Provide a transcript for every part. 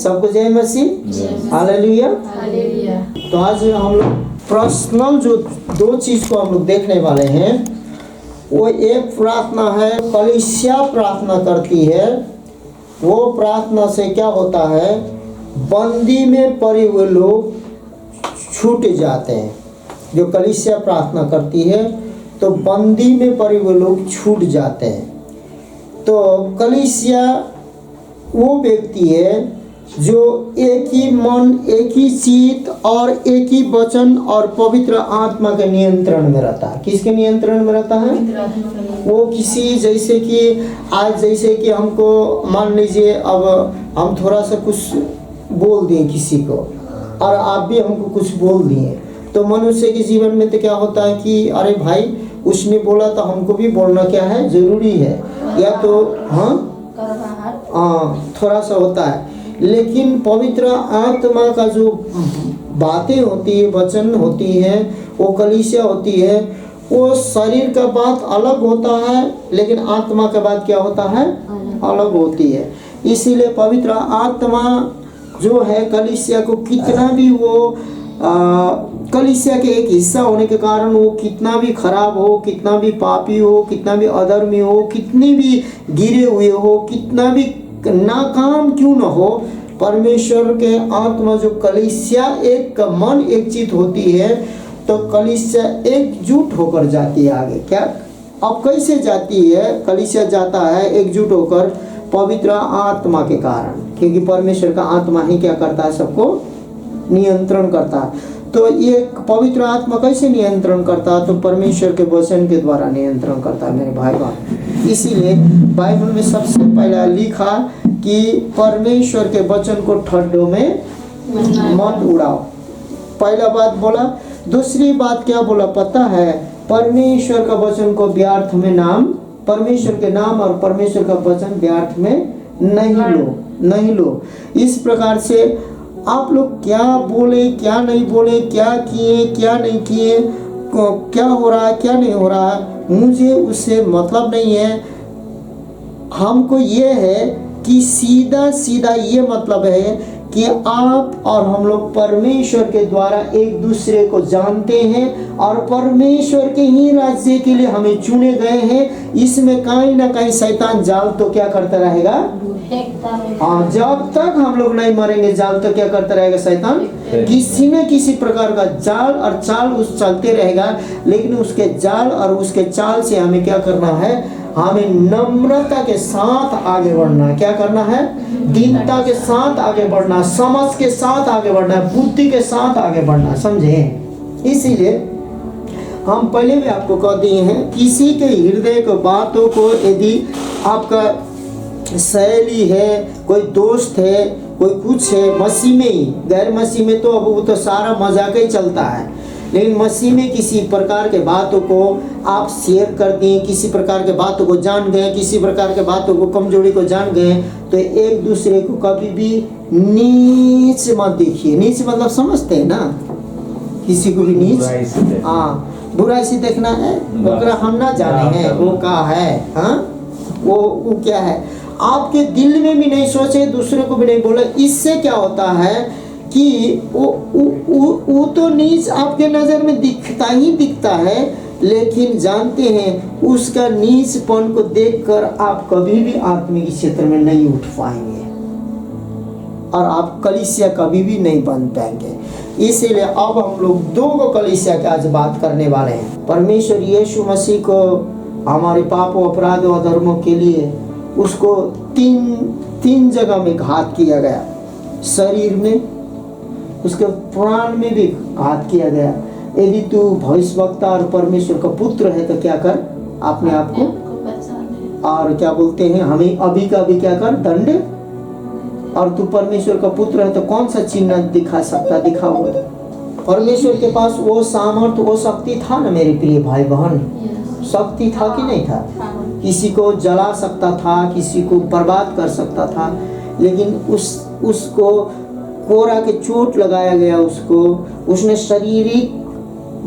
सबको जय मसीह, हालेलुया। तो आज हम लोग पर्सनल जो दो चीज को हम लोग देखने वाले हैं, वो एक प्रार्थना है, कलीसिया प्रार्थना करती है। वो प्रार्थना से क्या होता है, बंदी में पड़े हुए लोग छूट जाते हैं। जो कलीसिया प्रार्थना करती है तो बंदी में पड़े हुए लोग छूट जाते हैं। तो कलीसिया वो व्यक्ति है जो एक ही मन, एक ही चित्त और एक ही वचन और पवित्र आत्मा के नियंत्रण में रहता है। किसके नियंत्रण में रहता है? वो किसी, जैसे कि आज जैसे कि हमको मान लीजिए, अब हम थोड़ा सा कुछ बोल दिए किसी को और आप भी हमको कुछ बोल दिए, तो मनुष्य के जीवन में तो क्या होता है कि अरे भाई उसने बोला तो हमको भी बोलना क्या है, जरूरी है, या तो थोड़ा सा होता है। लेकिन पवित्र आत्मा का जो बातें होती है, वचन होती है, वो कलीसिया होती है, वो शरीर का बात अलग होता है, लेकिन आत्मा का बात क्या होता है, अलग होती है। इसीलिए पवित्र आत्मा जो है कलीसिया को कितना भी वो कलीसिया के एक हिस्सा होने के कारण वो कितना भी खराब हो, कितना भी पापी हो, कितना भी अधर्मी हो, कितने भी गिरे हुए हो, कितना भी नाकाम क्यों न हो, परमेश्वर के आत्मा जो कलीसिया एक मन एक चित होती है, तो कलीसिया एकजुट होकर जाती है आगे। क्या अब कैसे जाती है? कलीसिया जाता है एकजुट होकर पवित्र आत्मा के कारण, क्योंकि परमेश्वर का आत्मा ही क्या करता है, सबको नियंत्रण करता है। तो ये पवित्र आत्मा कैसे नियंत्रण करता है? तो परमेश्वर के वचन के द्वारा नियंत्रण करता है मेरे भाई बहन। इसीलिए बाइबल में सबसे पहला लिखा कि परमेश्वर के वचन को ठड्डों में मत उड़ाओ। पहला बात बोला। दूसरी बात क्या बोला पता है? परमेश्वर का वचन को व्यर्थ में परमेश्वर के नाम और परमेश्वर का वचन व्यर्थ में नहीं लो। इस प्रकार से आप लोग क्या बोले, क्या नहीं बोले, क्या किए, क्या नहीं किए, क्या हो रहा है, क्या नहीं हो रहा है, मुझे उससे मतलब नहीं है। हमको ये है कि सीधा ये मतलब है कि आप और हम लोग परमेश्वर के द्वारा एक दूसरे को जानते हैं और परमेश्वर के ही राज्य के लिए हमें चुने गए हैं। इसमें कहीं ना कहीं शैतान जाल तो क्या करता रहेगा? हाँ, जब तक हम लोग नहीं मरेंगे जाल तो क्या करता रहेगा शैतान? किसी न किसी प्रकार का जाल और चाल उस चलते रहेगा। लेकिन उसके जाल और उसके चाल से हमें क्या करना है? हमें नम्रता के साथ आगे बढ़ना है। क्या करना है? दीनता के साथ आगे बढ़ना, समझ के साथ आगे बढ़ना, बुद्धि के साथ आगे बढ़ना, समझे? इसीलिए हम पहले भी आपको कह दिए हैं, किसी के हृदय की बातों को यदि आपका सहेली है, कोई दोस्त है, कोई कुछ है, मसीह में ही, गैर मसीह में तो अब वो तो सारा मजाक ही चलता है, लेकिन मसीह में किसी प्रकार के बातों को आप शेयर कर दिए, किसी प्रकार के बातों को जान गए, किसी प्रकार के बातों को, कमजोरी को जान गए, तो एक दूसरे को कभी भी नीच मत देखिए। नीच मतलब समझते हैं ना, किसी को भी नीच, हाँ, बुराई से देखना है, वो हम ना जाने हैं वो क्या है, हाँ, वो क्या है, आपके दिल में भी नहीं सोचे, दूसरे को भी नहीं बोले। इससे क्या होता है कि वो तो नीच आपके नज़र में दिखता है, लेकिन जानते हैं उसका नीचपन को देखकर आप कभी भी आत्मिक क्षेत्र में नहीं उठ पाएंगे और आप कलीसिया कभी भी नहीं बन पाएंगे। इसीलिए अब हम लोग दो कलीसिया की आज बात करने वाले हैं। परमेश्वर यीशु मसीह को हमारे पापों, अपराधों और धर्मों के लिए उसको तीन जगह में घात किया गया। शरीर में, उसके प्राण में भी घात किया गया। यदि तू भविष्यवक्ता और परमेश्वर का पुत्र है तो क्या कर, अपने आप को, और क्या बोलते हैं, हमें अभी का भी क्या कर, दंड। और तू परमेश्वर का पुत्र है तो कौन सा चिन्ह दिखा सकता, दिखा हुआ। परमेश्वर के पास वो सामर्थ्य, वो शक्ति था ना मेरे प्रिय भाई बहन, शक्ति था कि नहीं था? किसी को जला सकता था, किसी को बर्बाद कर सकता था, लेकिन उसको कोरा के चोट लगाया गया, उसने शारीरिक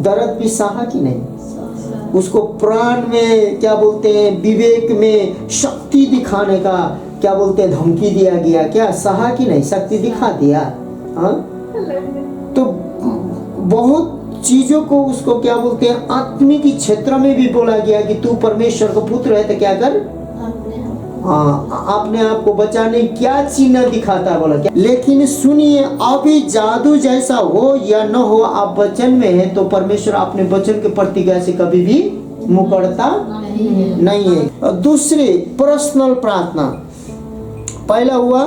दर्द भी सहा कि नहीं? उसको प्राण में क्या बोलते हैं, विवेक में शक्ति दिखाने का क्या बोलते हैं धमकी दिया गया, क्या सहा कि नहीं, शक्ति दिखा दिया। हाँ, तो बहुत चीजों को उसको क्या बोलते हैं आत्मिक क्षेत्र में भी बोला गया कि तू परमेश्वर का पुत्र है तो क्या कर, हाँ, अपने आप को बचाने क्या चिन्ह दिखाता बोला क्या। लेकिन सुनिए, अभी जादू जैसा हो या न हो, आप वचन में है तो परमेश्वर अपने वचन के प्रतिज्ञा से कभी भी मुकरता नहीं है। दूसरी पर्सनल प्रार्थना, पहला हुआ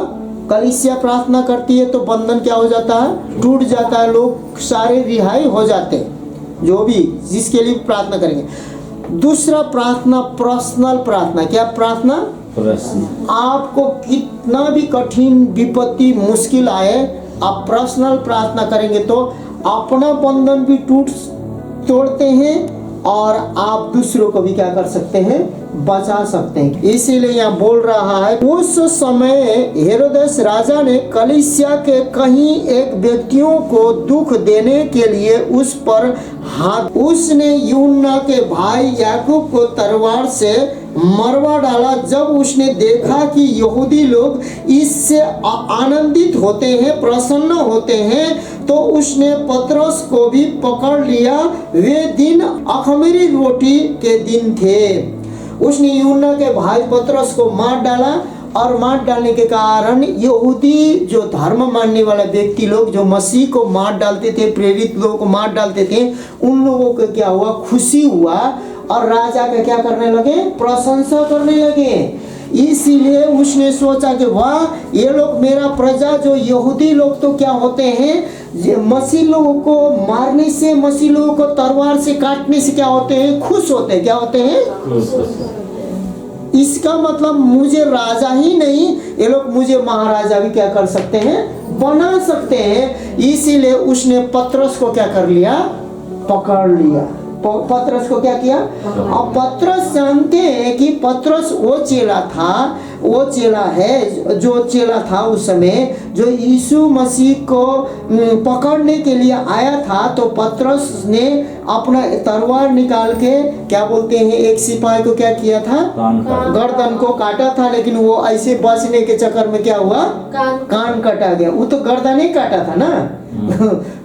कलीसिया प्रार्थना करती है तो बंधन क्या हो जाता है, टूट जाता है, लोग सारे रिहाई हो जाते हैं जो भी जिसके लिए प्रार्थना करेंगे। दूसरा प्रार्थना पर्सनल प्रार्थना, क्या प्रार्थना, आपको कितना भी कठिन विपत्ति मुश्किल आए, आप पर्सनल प्रार्थना करेंगे तो अपना बंधन भी तोड़ते हैं और आप दूसरों को भी क्या कर सकते हैं, बचा सकते हैं। इसीलिए यहाँ बोल रहा है, उस समय हेरोदेस राजा ने कलीसिया के कहीं एक व्यक्तियों को दुख देने के लिए उस पर हाथ, उसने यूहन्ना के भाई याकूब को तलवार से मरवा डाला। जब उसने देखा कि यहूदी लोग इससे आनंदित होते हैं, प्रसन्न होते हैं, तो उसने पतरस को भी पकड़ लिया। वे दिन अख़मीरी रोटी के दिन थे। उसने यूहन्ना के भाई पतरस को मार डाला और मार डालने के कारण यहूदी जो धर्म मानने वाले व्यक्ति लोग जो मसीह को मार डालते थे, प्रेरित लोगों को मार डालते थे, उन लोगों को क्या हुआ, खुशी हुआ और राजा का क्या करने लगे, प्रशंसा करने लगे। इसीलिए उसने सोचा कि वाह, ये लोग मेरा प्रजा जो यहूदी लोग तो क्या होते हैं, मसीह लोगों को मारने से, मसीह लोगों को तलवार से काटने से क्या होते हैं, खुश होते हैं। क्या होते हैं, इसका मतलब मुझे राजा ही नहीं, ये लोग मुझे महाराजा भी क्या कर सकते हैं, बना सकते हैं। इसीलिए उसने पतरस को क्या कर लिया, पकड़ लिया। पतरस को क्या किया, अब पतरस जानते हैं कि पतरस वो चेला था, वो चेला है जो चेला था उस समय जो यीशु मसीह को पकड़ने के लिए आया था। तो पतरस ने अपना तलवार निकाल के क्या बोलते हैं, एक सिपाही को क्या किया था, गर्दन को काटा था। लेकिन वो ऐसे बचने के चक्कर में क्या हुआ, कान कटा गया। वो तो गर्दन ही काटा था ना।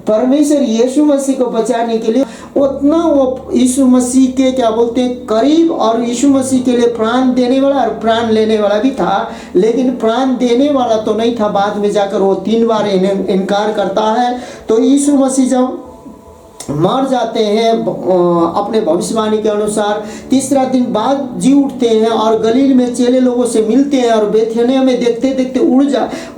परमेश्वर यीशु मसीह को बचाने के लिए उतना वो यीशु मसीह के क्या बोलते हैं करीब, और यीशु मसीह के लिए प्राण देने वाला और प्राण लेने वाला भी था। लेकिन प्राण देने वाला तो नहीं था, बाद में जाकर वो 3 बार इनकार करता है। तो यीशु मसीह जब मर जाते हैं अपने भविष्यवाणी के अनुसार, तीसरा दिन बाद जी उठते हैं और गलील में चेले लोगों से मिलते हैं और बेथनिया में देखते देखते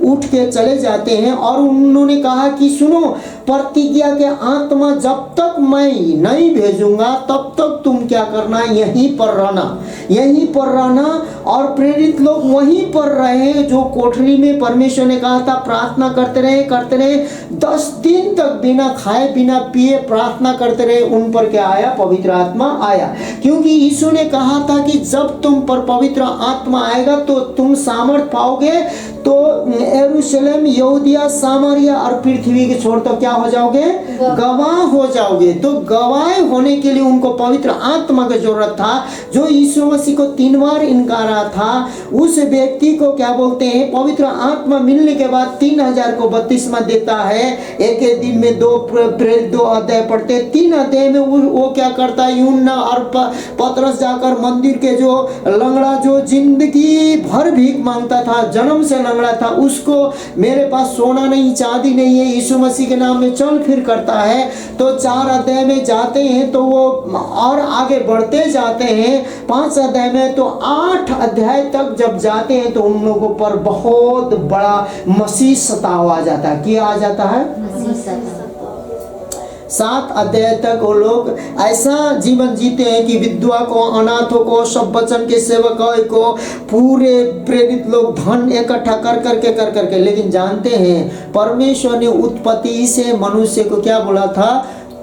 उठ के चले जाते हैं। और उन्होंने कहा कि सुनो, प्रतिज्ञा के आत्मा जब तक मैं नहीं भेजूंगा तब तक तुम क्या करना, यहीं पर रहना, यहीं पर रहना। और प्रेरित लोग वहीं पर रहे जो कोठरी में परमेश्वर ने कहा था प्रार्थना करते रहे। 10 दिन तक बिना खाए बिना पिए प्रार्थना करते रहे। उन पर क्या आया, पवित्र आत्मा आया। क्योंकि यीशु ने कहा था कि जब तुम पर पवित्र आत्मा आएगा तो तुम सामर्थ पाओगे, तो यरूशलेम, यहूदिया, सामरिया और पृथ्वी के छोर तो क्या हो जाओगे, गवाह हो जाओगे। तो गवाह होने के लिए उनको पवित्र आत्मा की जरूरत था। जो यीशु मसीह को 3 बार इनकारा था, उस व्यक्ति को क्या बोलते हैं, पवित्र आत्मा मिलने के बाद 3000 को बपतिस्मा देता है। एक दिन में 2 अध्याय पढ़ते, 3 अध्याय में वो क्या करता है, यूहन्ना और पतरस जाकर मंदिर के जो लंगड़ा जो जिंदगी भर भीख मांगता था, जन्म से लंगड़ा था, उसको मेरे पास सोना नहीं चांदी नहीं है, यीशु मसीह के नाम में चल फिर करता है। तो 4 अध्याय में जाते हैं तो वो और आगे बढ़ते जाते हैं। 5 अध्याय में तो 8 अध्याय तक जब जाते हैं तो उन लोगों पर बहुत बड़ा मसीह सताव आ जाता है। क्या आ जाता है, 7 अध्याय तक वो लोग ऐसा जीवन जीते हैं कि विधवा को, अनाथों को, सब वचन के सेवकों को, पूरे प्रेरित लोग धन इकट्ठा कर करके। लेकिन जानते हैं परमेश्वर ने उत्पत्ति से मनुष्य को क्या बोला था,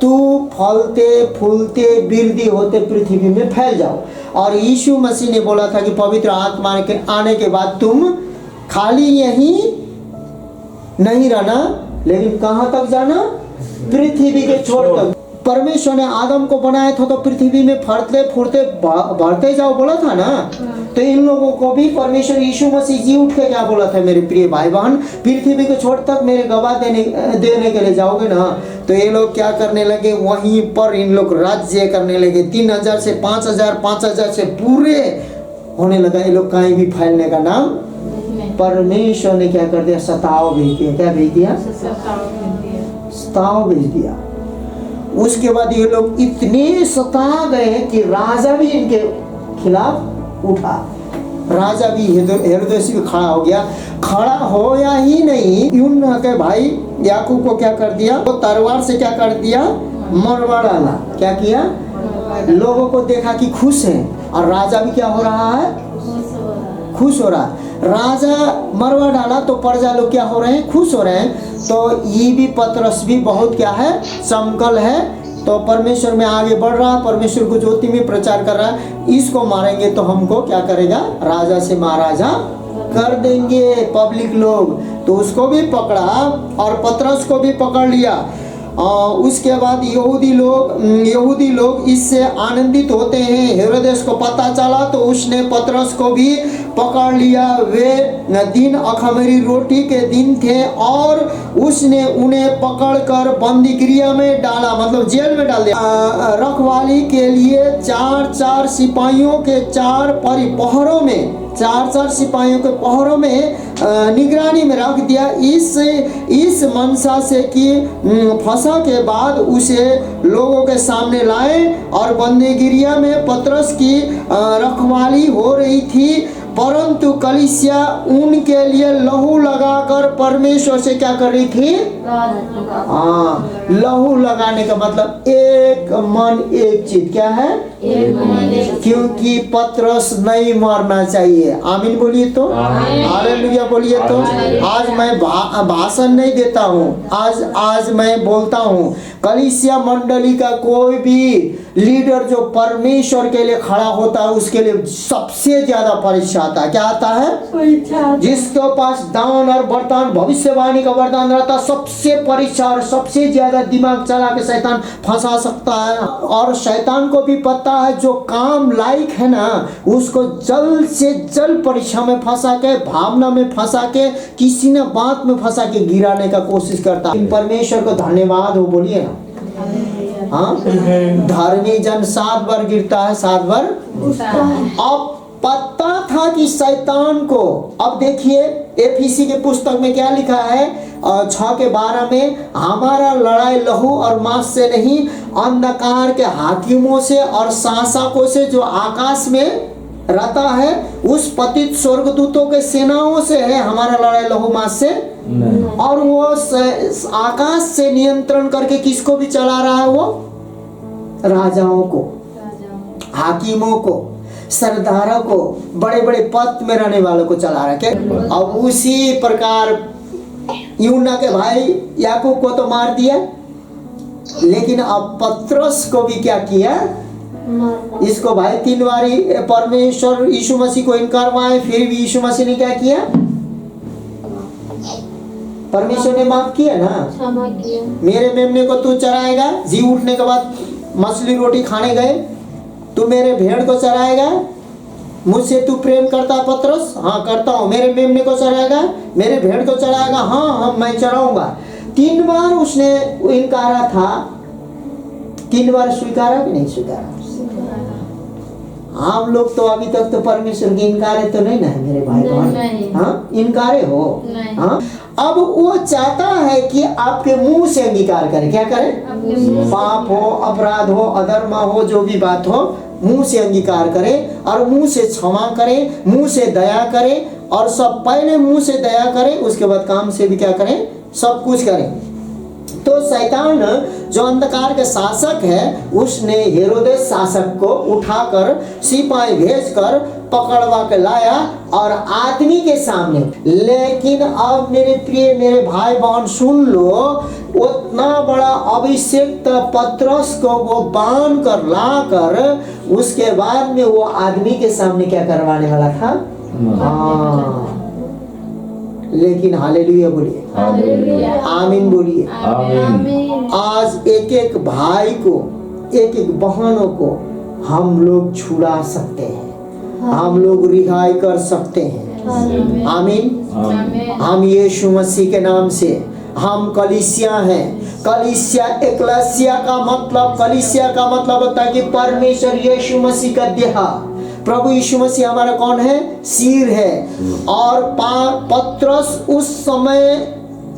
तू फलते फूलते वृद्धि होते पृथ्वी में फैल जाओ। और यीशु मसीह ने बोला था कि पवित्र आत्मा के आने के बाद तुम खाली यहीं नहीं रहना, लेकिन कहाँ तक जाना, पृथ्वी के छोर तक। परमेश्वर ने आदम को बनाया था तो पृथ्वी में फरते फुरते बढ़ते जाओ बोला था ना। तो इन लोगों को भी परमेश्वर यीशु मसीह जी उठ के क्या बोला था, मेरे प्रिय भाई बहन, पृथ्वी के छोर तक मेरे गवाह देने के लिए जाओगे ना। तो ये लोग क्या करने लगे, वहीं पर इन लोग राज्य करने लगे। 3000 से 5000, 5000 से पूरे होने लगा। ये लोग कहीं भी फैलने का नाम, परमेश्वर ने क्या कर दिया, सताव भेज दिया। क्या भेज दिया? सताव भेज दिया। उसके बाद ये लोग इतने सता गए कि राजा भी इनके खिलाफ उठा। राजा भी हेरोदेस भी खड़ा हो गया। खड़ा हो या ही नहीं, यूहन्ना के भाई याकूब को क्या कर दिया, वो तलवार से क्या कर दिया, मरवा डाला। क्या किया? लोगों को देखा कि खुश है, और राजा भी क्या हो रहा है, खुश हो रहा है। राजा मरवा डाला तो प्रजा लोग क्या हो रहे हैं, खुश हो रहे हैं। तो ये भी पतरस भी बहुत क्या है, समकल है। तो परमेश्वर में आगे बढ़ रहा, परमेश्वर को ज्योति में प्रचार कर रहा है। इसको मारेंगे तो हमको क्या करेगा, राजा से महाराजा कर देंगे पब्लिक लोग। तो उसको भी पकड़ा और पतरस को भी पकड़ लिया। उसके बाद यहूदी लोग इससे आनंदित होते हैं। हेरोदेस को पता चला तो उसने पतरस को भी पकड़ लिया। वे दिन अखमीरी रोटी के दिन थे और उसने उन्हें पकड़कर बंदी गृह में डाला, मतलब जेल में डाल दिया। रखवाली के लिए 4-4 सिपाहियों के 4 पहरों में, 4-4 सिपाहियों के पहरों में निगरानी में रख दिया। इस मनसा से कि फंसा के बाद उसे लोगों के सामने लाए। और बंदीगिरिया में पतरस की रखवाली हो रही थी, परंतु कलीसिया उनके लिए लहू लगाकर परमेश्वर से क्या कर रही थी, लहू लगाने का मतलब एक मन एक चित। क्या है? क्योंकि पतरस नहीं मरना चाहिए। आमीन बोलिए तो, हालेलुया बोलिए तो। आज मैं भाषण नहीं देता हूँ, आज मैं बोलता हूँ। कलीसिया मंडली का कोई भी लीडर जो परमेश्वर के लिए खड़ा होता है, उसके लिए सबसे ज्यादा परीक्षा आता है। क्या आता है? जिसके पास दान और वरदान, भविष्यवाणी का वरदान रहता है, सबसे परीक्षा और सबसे ज्यादा दिमाग चला के शैतान फंसा सकता है। और शैतान को भी पता है जो काम लायक है ना, उसको जल्द से जल्द परीक्षा में फंसा के, भावना में फंसा के, किसी न बात में फंसा के गिराने का कोशिश करता है। परमेश्वर को धन्यवाद हो, बोलिए ना। हाँ, धर्मी जन 7 बार गिरता है, 7 बार उठता है। अब पता था कि शैतान को, अब देखिए एफीसी के पुस्तक में क्या लिखा है 6:12 में, हमारा लड़ाई लहू और मांस से नहीं, अंधकार के हाकिमों से और शासकों से जो आकाश में रहता है, उस पतित स्वर्गदूतों के सेनाओं से है। हमारा लड़ाई लहू मांस से और वो आकाश से नियंत्रण करके किसको भी चला रहा है, वो राजाओं को, हाकिमों को, सरदारों को, बड़े बड़े पद में रहने वालों को चला रहा है। अब उसी प्रकार यूहन्ना के भाई याकूब को तो मार दिया, लेकिन अब पतरस को भी क्या किया, इसको भाई 3 बारी परमेश्वर यीशु मसीह को इनकार हुआ है, फिर भी यीशु मसीह ने क्या किया, परमेश्वर ने माफ किया ना। मेरे मेमने को तू चराएगा, जी उठने के बाद मछली रोटी खाने गए, तू मेरे भेड़ को चराएगा, मुझसे तू प्रेम करता पतरस? हाँ करता हूँ। मेरे मेमने को चराएगा, मेरे भेड़ को चराएगा? हाँ मैं चराऊंगा। 3 बार उसने इनकारा था, 3 बार स्वीकारा कि नहीं स्वीकारा? आप लोग तो अभी तक तो परमेश्वर के इनकारे तो नहीं ना है मेरे भाई बहन, हाँ इनकारे हो। हाँ, अब वो चाहता है कि आपके मुंह से अंगीकार करे। क्या करे? पाप हो, अपराध हो, अधर्म हो, जो भी बात हो, मुंह से अंगीकार करे और मुंह से क्षमा करे, मुंह से दया करे, और सब पहले मुंह से दया करे, उसके बाद काम से भी क्या करें, सब कुछ करें। तो शैतान जो अंधकार के शासक है, उसने हेरोदेस शासक को उठाकर सिपाही भेजकर पकड़वा के लाया और आदमी के सामने। लेकिन अब मेरे प्रिय मेरे भाई बहन सुन लो, उतना बड़ा अभिषेक पतरस को वो बांध कर ला कर उसके बाद में वो आदमी के सामने क्या करवाने वाला था, लेकिन हालेलुया बोलिए, आमीन बोलिए। आज एक एक भाई को, एक एक बहनों को हम लोग छुड़ा सकते हैं, हम लोग रिहाई कर सकते हैं। आमीन। हम यीशु मसीह के नाम से, हम कलीसिया हैं। कलीसिया, एकलेसिया का मतलब, कलीसिया का मतलब होता है कि परमेश्वर यीशु मसीह का देह। प्रभु यीशु मसीह हमारा कौन है? सिर है। और पतरस उस समय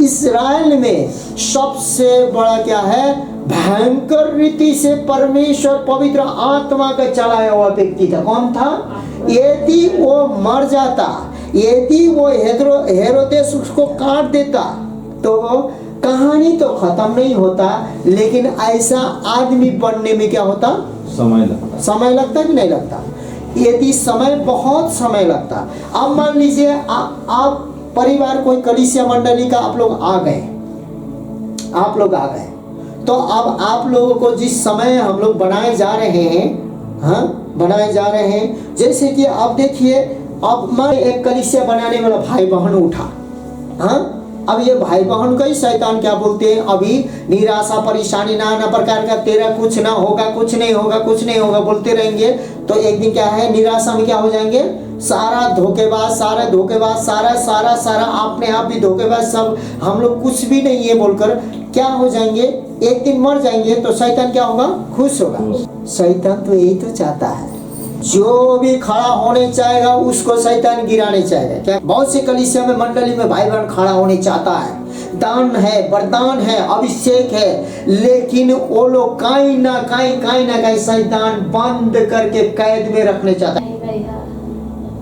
इस्राएल में सबसे बड़ा क्या है? भयंकर रीति से परमेश्वर पवित्र आत्मा का चलाया हुआ व्यक्ति था। कौन था? यदि वो मर जाता, यदि वो हेरोदेस उसको काट देता तो कहानी तो खत्म नहीं होता, लेकिन ऐसा आदमी बनने में क्या होता? समय लगता कि नहीं लगता? यदि समय, बहुत समय लगता। अब मान लीजिए आप परिवार, कोई कलीसिया मंडली का आप लोग आ गए, तो अब आप लोगों को जिस समय हम लोग बनाए जा रहे हैं, बनाए जा रहे हैं, जैसे कि आप देखिए, अब मैं एक कलीसिया बनाने वाला भाई बहन उठा, अब ये भाई बहन का ही शैतान क्या बोलते हैं? अभी निराशा, परेशानी, नाना प्रकार का, तेरा कुछ ना होगा, कुछ नहीं होगा, कुछ नहीं होगा बोलते रहेंगे, तो एक दिन क्या है? निराशा में क्या हो जाएंगे? सारा धोखेबाज, सारा अपने आप भी धोखेबाज, सब हम लोग कुछ भी नहीं है बोलकर क्या हो जाएंगे? एक दिन मर जाएंगे। तो शैतान क्या होगा? खुश होगा। शैतान तो यही तो चाहता है, जो भी खड़ा होने चाहेगा उसको शैतान गिराने चाहेगा। क्या बहुत से कलीसिया में, मंडली में भाई बहन खड़ा होने चाहता है, दान है, वरदान है, अभिषेक है, लेकिन वो लोग कहीं ना कहीं शैतान बंद करके कैद में रखने चाहता है।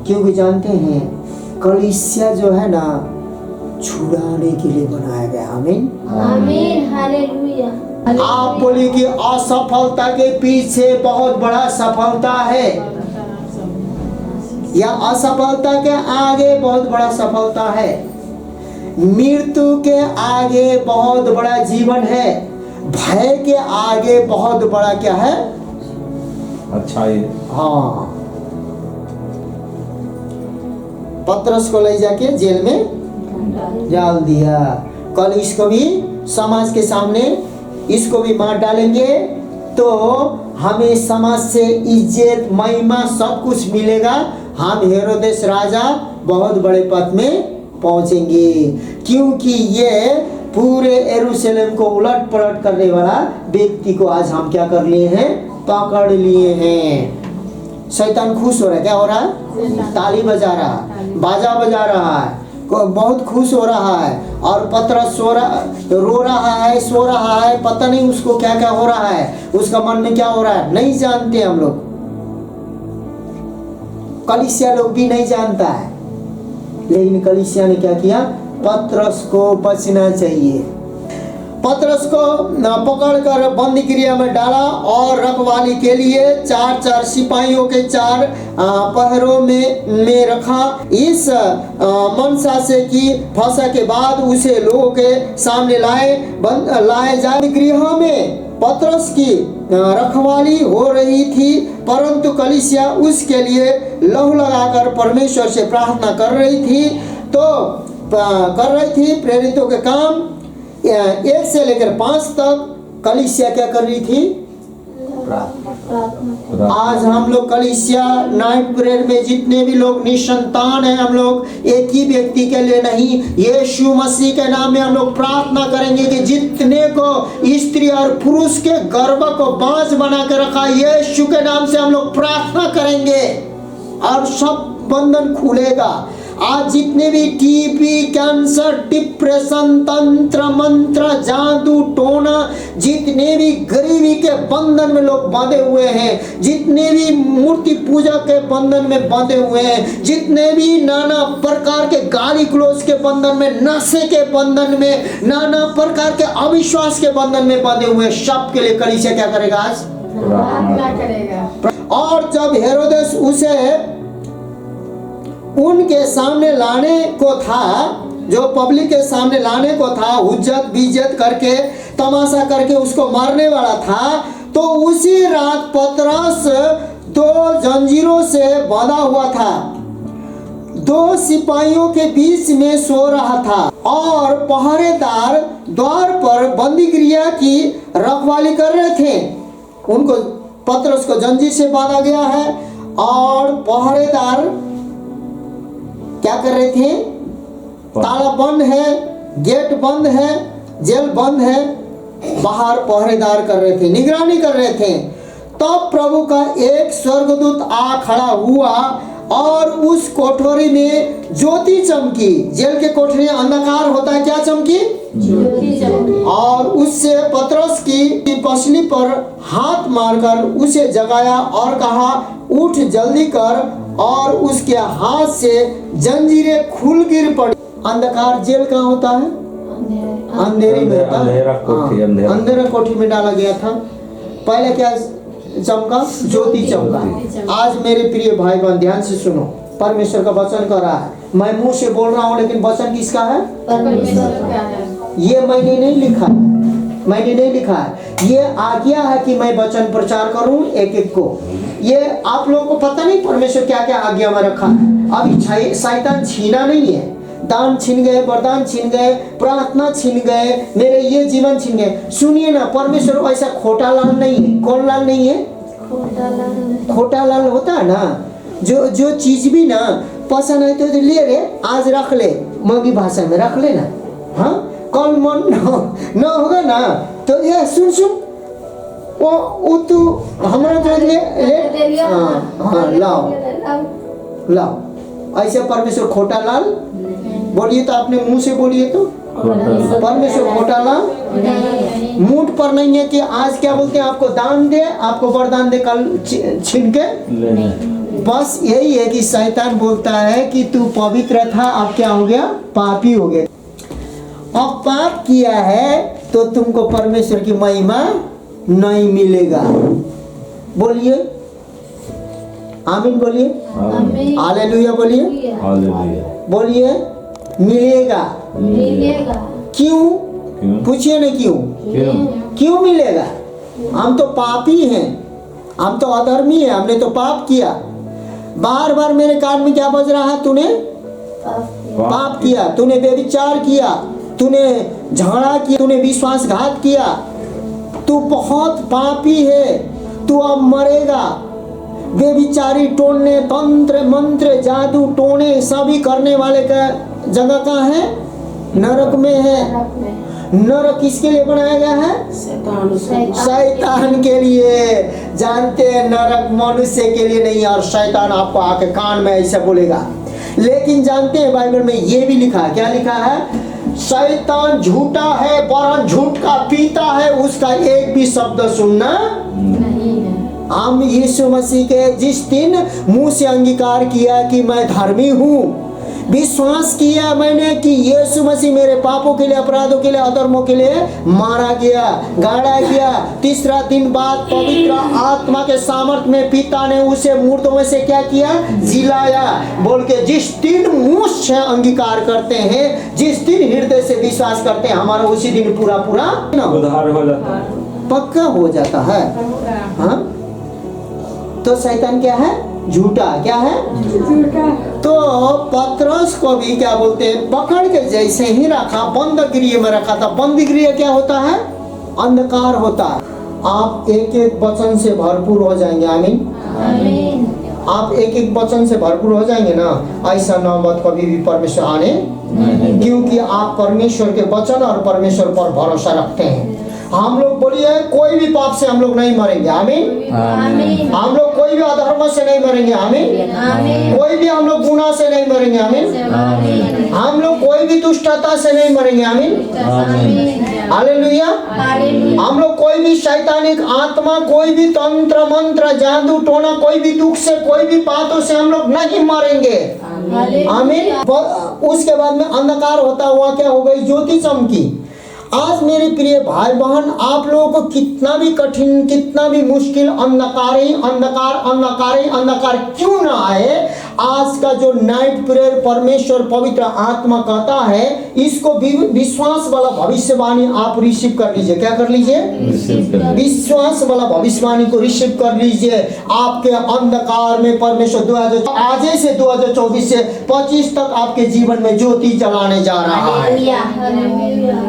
क्योंकि जानते हैं कलीसिया जो है ना, छुड़ाने के लिए बनाया गया। आमीन, आमीन, हालेलुया। आप बोलिए कि असफलता के पीछे बहुत बड़ा सफलता है, या असफलता के आगे बहुत बड़ा सफलता है, मृत्यु के आगे बहुत बड़ा जीवन है, भय के आगे बहुत बड़ा क्या है? अच्छा है। हाँ, पतरस को ले जाके जेल में डाल दिया। कल इसको भी समाज के सामने, इसको भी मार डालेंगे तो हमें समाज से इज्जत, महिमा सब कुछ मिलेगा। हम हेरोदेस राजा बहुत बड़े पद में पहुंचेंगे, क्योंकि ये पूरे यरूशलेम को उलट पलट करने वाला व्यक्ति को आज हम क्या कर लिए हैं? पकड़ लिए हैं। शैतान खुश हो रहा है। क्या हो रहा है? ताली बजा रहा है, बाजा बजा रहा है, बहुत खुश हो रहा है। और पतरस रो रहा है, सो रहा है, पता नहीं उसको क्या क्या हो रहा है, उसका मन में क्या हो रहा है नहीं जानते हम लोग, कलीसिया लोग भी नहीं जानता है। लेकिन कलीसिया ने क्या किया? पतरस को बचना चाहिए। पतरस को पकड़कर बंदी गृह में डाला और रखवाली के लिए 4 सिपाहियों के 4 पहरों में रखा, इस मनसा से कि फंसा के बाद उसे लोगों के सामने लाए जाए। गृह में पतरस की रखवाली हो रही थी, परंतु कलीसिया उसके लिए लहू लगाकर परमेश्वर से प्रार्थना कर रही थी। प्रेरितों के काम 1 से लेकर 5 तक कलीसिया क्या कर रही थी? आज हम लोग कलीसिया नाइट प्रेयर में जितने भी लोग निसंतान हैं, हम लोग एक ही व्यक्ति के लिए नहीं, यीशु मसीह के नाम में हम लोग प्रार्थना करेंगे कि जितने को स्त्री और पुरुष के गर्भ को बांझ बना के रखा, यीशु के नाम से हम लोग प्रार्थना करेंगे और सब बंधन खुलेगा। आज जितने भी टीबी, कैंसर, डिप्रेशन, तंत्र मंत्र, जादू टोना, जितने भी गरीबी के बंधन में लोग बांधे हुए हैं, जितने भी मूर्ति पूजा के बंधन में बांधे हुए हैं, जितने भी नाना प्रकार के गाली गलौज के बंधन में, नशे के बंधन में, नाना प्रकार के अविश्वास के बंधन में बांधे हुए, सब के लिए कलीसिया क्या करेगा? आज प्रार्थना करेगा। और जब हेरोदेस उसे उनके सामने लाने को था, जो पब्लिक के सामने लाने को था, हुज्जत बीजत करके, तमाशा करके उसको मारने वाला था, तो उसी रात पतरस 2 जंजीरों से बांधा हुआ था। दो सिपाहियों के बीच में सो रहा था और पहरेदार द्वार पर बंदीगृह की रखवाली कर रहे थे। उनको पतरस को जंजीर से बांधा गया है और पहरेदार क्या कर रहे थे? ताला बंद है, गेट बंद है, जेल बंद है, बाहर पहरेदार कर रहे थे, निगरानी कर रहे थे। तब प्रभु का एक स्वर्गदूत आ खड़ा हुआ और उस कोठरी में ज्योति चमकी। जेल के कोठरी में अंधकार होता है, क्या चमकी? ज्योति चमकी। और उससे पतरस की पसली पर हाथ मारकर उसे जगाया और कहा, उठ जल्दी कर। और उसके हाथ से जंजीरें खुल गिर पड़ी। अंधकार जेल कहाँ होता है? अंधेरी में होता है। अंधेरा कोठरी में डाला गया था। पहले क्या चमका? ज्योति चमका। आज मेरे प्रिय भाई बहन ध्यान से सुनो, परमेश्वर का वचन कर रहा है। मैं मुंह से बोल रहा हूँ लेकिन वचन किसका है? परमेश्वर का है। ये मैंने नहीं लिखा, मैंने नहीं लिखा है। ये आज्ञा है कि मैं वचन प्रचार करूं एक एक को। ये आप लोगों को पता नहीं परमेश्वर क्या क्या आज्ञा में रखा है। अभी शैतान छीना नहीं है, दान छीन गए, वरदान छीन गए, प्रार्थना छीन गए, मेरे ये जीवन छीन गए। सुनिए ना, परमेश्वर ऐसा खोटा लाल नहीं है। कौन लाल नहीं है? खोटा लाल होता है ना, जो चीज भी ना पसंद है तो ले रे, आज रख ले, मगी भाषा में रख ले ना। हाँ, कल मन न होगा ना तो ये सुन वो तू हमारा जो ले हाँ लाओ। ऐसे परमेश्वर खोटा लाल बोलिए तो आपने मुंह से बोलिए तो परमेश्वर खोटा लाल मूठ पर नहीं है कि आज क्या बोलते हैं आपको दान दे, आपको वरदान दे, कल छीन के। बस यही है कि शैतान बोलता है कि तू पवित्र था, अब क्या हो गया? पापी हो गया। अब पाप किया है तो तुमको परमेश्वर की महिमा नहीं मिलेगा। बोलिए आमीन, बोलिए हालेलुया, बोलिए बोलिए मिलेगा। क्यों? पूछिए ना क्यों मिलेगा? हम तो पापी हैं, हम तो अधर्मी हैं, हमने तो पाप किया। बार बार मेरे कान में क्या बज रहा है? तूने पाप किया, तूने व्यभिचार किया, तूने झगड़ा किया, तूने विश्वासघात किया, तू बहुत पापी है, तू अब मरेगा। व्यभिचारी, टोलने, तंत्र मंत्र, जादू टोने सभी करने वाले का जगह कहाँ है? नरक में है। नरक किसके लिए बनाया गया है? शैतान के लिए। जानते हैं नरक मनुष्य के लिए नहीं, और शैतान आपको आके कान में ऐसा बोलेगा। लेकिन जानते हैं बाइबल में ये भी लिखा है, क्या लिखा है? शैतान झूठा है, वरन झूठ का पिता है, उसका एक भी शब्द सुनना नहीं है। हम यीशु मसीह के जिस दिन मुंह से अंगीकार किया कि मैं धर्मी हूँ, विश्वास किया मैंने कि यीशु मसीह मेरे पापों के लिए, अपराधों के लिए, अधर्मों के लिए मारा गया, गाड़ा गया, तीसरा दिन बाद पवित्र आत्मा के सामर्थ में पिता ने उसे मुर्दों में से क्या किया? जिलाया। बोल के जिस दिन मुंह से अंगीकार करते हैं, जिस दिन हृदय से विश्वास करते हैं, हमारा उसी दिन पूरा उद्धार हो जाता है, पक्का हो जाता है। हाँ, तो शैतान क्या है? झूठा। क्या है? झूठा। तो पतरस को भी क्या बोलते हैं? पकड़ के जैसे ही रखा, बंद गृह में रखा था। बंद गृह क्या होता है? अंधकार होता है। आप एक एक वचन से भरपूर हो जाएंगे। आमीन। आप एक एक वचन से भरपूर हो जाएंगे ना, ऐसा नौबत कभी भी परमेश्वर आने, क्योंकि आप परमेश्वर के वचन और परमेश्वर पर भरोसा रखते हैं। हम लोग बोलिए कोई भी पाप से हम लोग नहीं मरेंगे। आमीन। हम लोग कोई भी अधर्म से नहीं मरेंगे। आमीन। कोई भी हम लोग गुनाह से नहीं मरेंगे। आमीन। हम लोग कोई भी दुष्टता से नहीं मरेंगे। आमीन। हालेलुया। हम लोग कोई भी शैतानिक आत्मा, कोई भी तंत्र मंत्र, जादू टोना, कोई भी दुख से, कोई भी बातों से हम लोग नहीं मरेंगे। आमीन। उसके बाद में अंधकार होता हुआ क्या हो गई? ज्योति चमकी। आज मेरे प्रिय भाई बहन, आप लोगों को कितना भी कठिन, कितना भी मुश्किल, अंधकार ही अंधकार, अंधकार ही अंधकार क्यों ना आए, आज का जो नाइट प्रेयर परमेश्वर पवित्र आत्मा कहता है, इसको विश्वास वाला भविष्यवाणी आप रिसीव कर लीजिए। क्या कर लीजिए? विश्वास वाला भविष्यवाणी को रिसीव कर लीजिए। आपके अंधकार में परमेश्वर आज से 2024 से 25 तक आपके जीवन में ज्योति जलाने जा रहा है,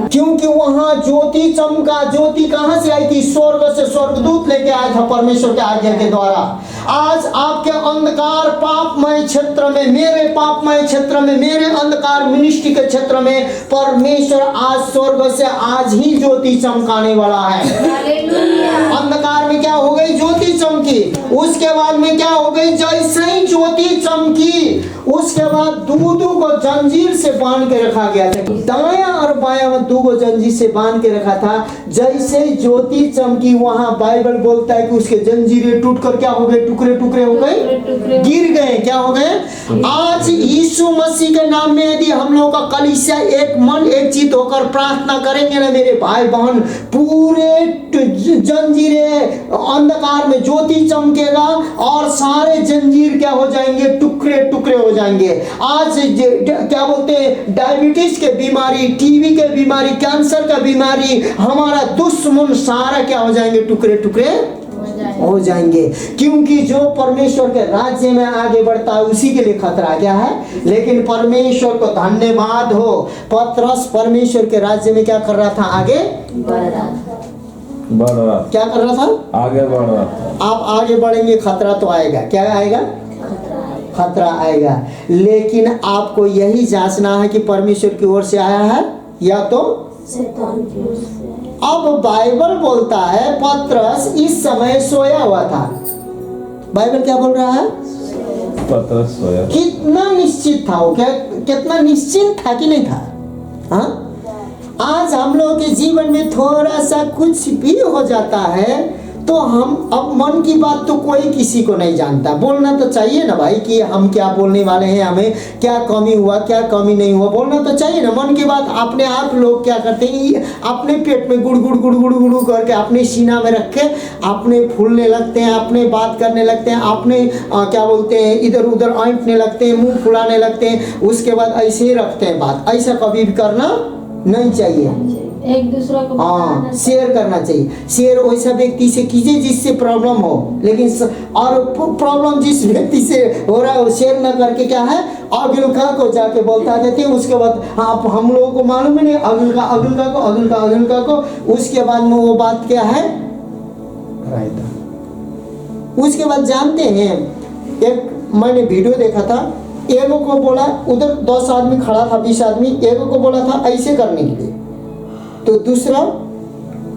क्योंकि वहां ज्योति चमका। ज्योति कहां से आई थी? स्वर्ग से स्वर्गदूत लेके आया था परमेश्वर के आज्ञा के द्वारा। आज आपके अंधकार पापमय क्षेत्र में, मेरे पापमय क्षेत्र में, मेरे अंधकार मिनिस्ट्री के क्षेत्र में परमेश्वर आज स्वर्ग से आज ही ज्योति चमकाने वाला है। अंधकार में क्या हो गई? ज्योति चमकी। उसके बाद में क्या हो गई? जैसे ही ज्योति चमकी, उसके बाद दूधों को जंजीर से बांध के रखा गया था। दायां और बायां में दो को जंजीर से बांध के रखा था। जैसे ज्योति चमकी, वहां बाइबल बोलता है कि उसके जंजीरें टूटकर क्या हो गए? टुकड़े टुकड़े हो गए, गिर गए। क्या हो गए? आज यीशु मसीह के नाम में यदि हम लोगों का कलीसिया एक मन एक चित होकर प्रार्थना करेंगे ना मेरे भाई बहन, पूरे जंजीरें, अंधकार में ज्योति चमकेगा और सारे जंजीर क्या हो जाएंगे? टुकड़े टुकड़े हो जाएंगे। आज क्या बोलते हैं, डायबिटीज के बीमारी, टीबी के बीमारी, कैंसर का बीमारी, हमारा दुश्मन सारा क्या हो जाएंगे? टुकड़े टुकड़े हो जाएंगे। क्योंकि जो परमेश्वर के राज्य में आगे बढ़ता है उसी के लिए खतरा क्या है? लेकिन परमेश्वर को धन्यवाद हो, पतरस परमेश्वर के राज्य में क्या कर रहा था? आगे बढ़ रहा। क्या कर रहा था? आगे बढ़ रहा था। आप आगे बढ़ेंगे, खतरा तो आएगा। क्या आएगा? खतरा आएगा। लेकिन आपको यही जांचना है कि परमेश्वर की ओर से आया है या तो शैतान की ओर से। अब बाइबल बोलता है पतरस इस समय सोया हुआ था। बाइबल क्या बोल रहा है? पतरस सोया। कितना निश्चित था वो? क्या कितना निश्चिंत था कि नहीं था? हाँ, आज हम लोगों के जीवन में थोड़ा सा कुछ भी हो जाता है तो हम अब मन की बात तो कोई किसी को नहीं जानता। बोलना तो चाहिए ना भाई कि हम क्या बोलने वाले हैं, हमें क्या कमी हुआ, क्या कमी नहीं हुआ, बोलना तो चाहिए ना। मन की बात अपने आप लोग क्या करते हैं, अपने पेट में गुड़ गुड़ गुड़ गुड़ गुड़ करके अपने सीना में रख के अपने फूलने लगते हैं, अपने बात करने लगते हैं, अपने क्या बोलते हैं इधर उधर ऐंठने लगते हैं, मुंह फुलाने लगते हैं, उसके बाद ऐसे ही रखते हैं बात। ऐसा कभी भी करना नहीं चाहिए। एक दूसरे को शेयर करना चाहिए। शेयर वैसा व्यक्ति से कीजिए जिससे प्रॉब्लम हो, लेकिन और प्रॉब्लम जिस व्यक्ति से हो रहा है वो शेयर न करके क्या है, अगुलका को जाके बोलता देते हैं। उसके बाद आप हम लोगों को मालूम ही नहीं, अगुलका अगुलका को, अगुलका अगुलका को, उसके बाद में वो बात क्या है? रायता। उसके बाद जानते हैं, एक मैंने वीडियो देखा था, एगो को बोला, उधर 10 आदमी खड़ा था, 20 आदमी, एगो को बोला था ऐसे करने के लिए, तो दूसरा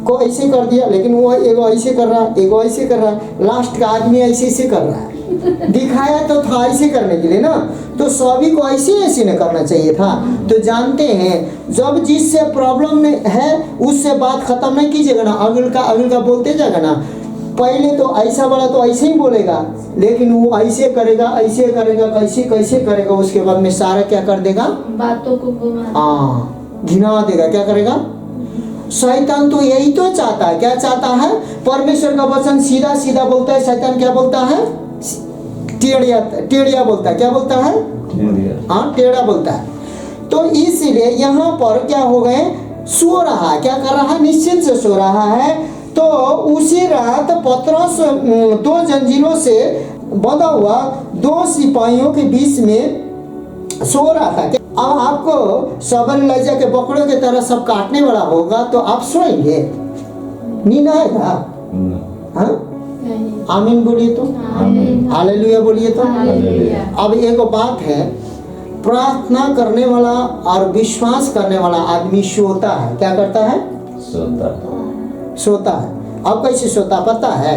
को ऐसे कर दिया, लेकिन वो एगो ऐसे कर रहा, एगो ऐसे कर रहा, लास्ट का आदमी ऐसे ऐसे कर रहा है। दिखाया तो था ऐसे करने के लिए ना, तो सभी को ऐसे ऐसे न करना चाहिए था। तो जानते हैं जब जिससे प्रॉब्लम है उससे बात खत्म नहीं कीजिएगा ना, अगल का बोलते जाएगा ना, पहले तो ऐसा वाला तो ऐसे ही बोलेगा, लेकिन वो ऐसे करेगा, ऐसे करेगा, कैसे कैसे करेगा, उसके बाद में सारा क्या कर देगा? बातों को घिना देगा। क्या करेगा? शैतान तो यही तो चाहता है। क्या चाहता है? परमेश्वर का वचन सीधा सीधा बोलता है, शैतान क्या बोलता है? टेढ़िया टेढ़िया बोलता है। क्या बोलता है? हाँ, टेढ़ा बोलता है। तो इसलिए यहाँ पर क्या हो गए, सो रहा है। क्या कर रहा है? निश्चिंत से सो रहा है। तो उसी रात पतरस 2 जंजीरों से बंधा हुआ 2 सिपाहियों के बीच में सो रहा था। अब आपको सबल लजा के बकरों की तरह सब काटने वाला होगा तो आप सोएंगे? नींद आएगा? हाँ, आमीन बोलिए तो, हालेलुया बोलिए तो। अब एक बात है, प्रार्थना करने वाला और विश्वास करने वाला आदमी सोता है। क्या करता है? सोता है। अब कैसे सोता पता है?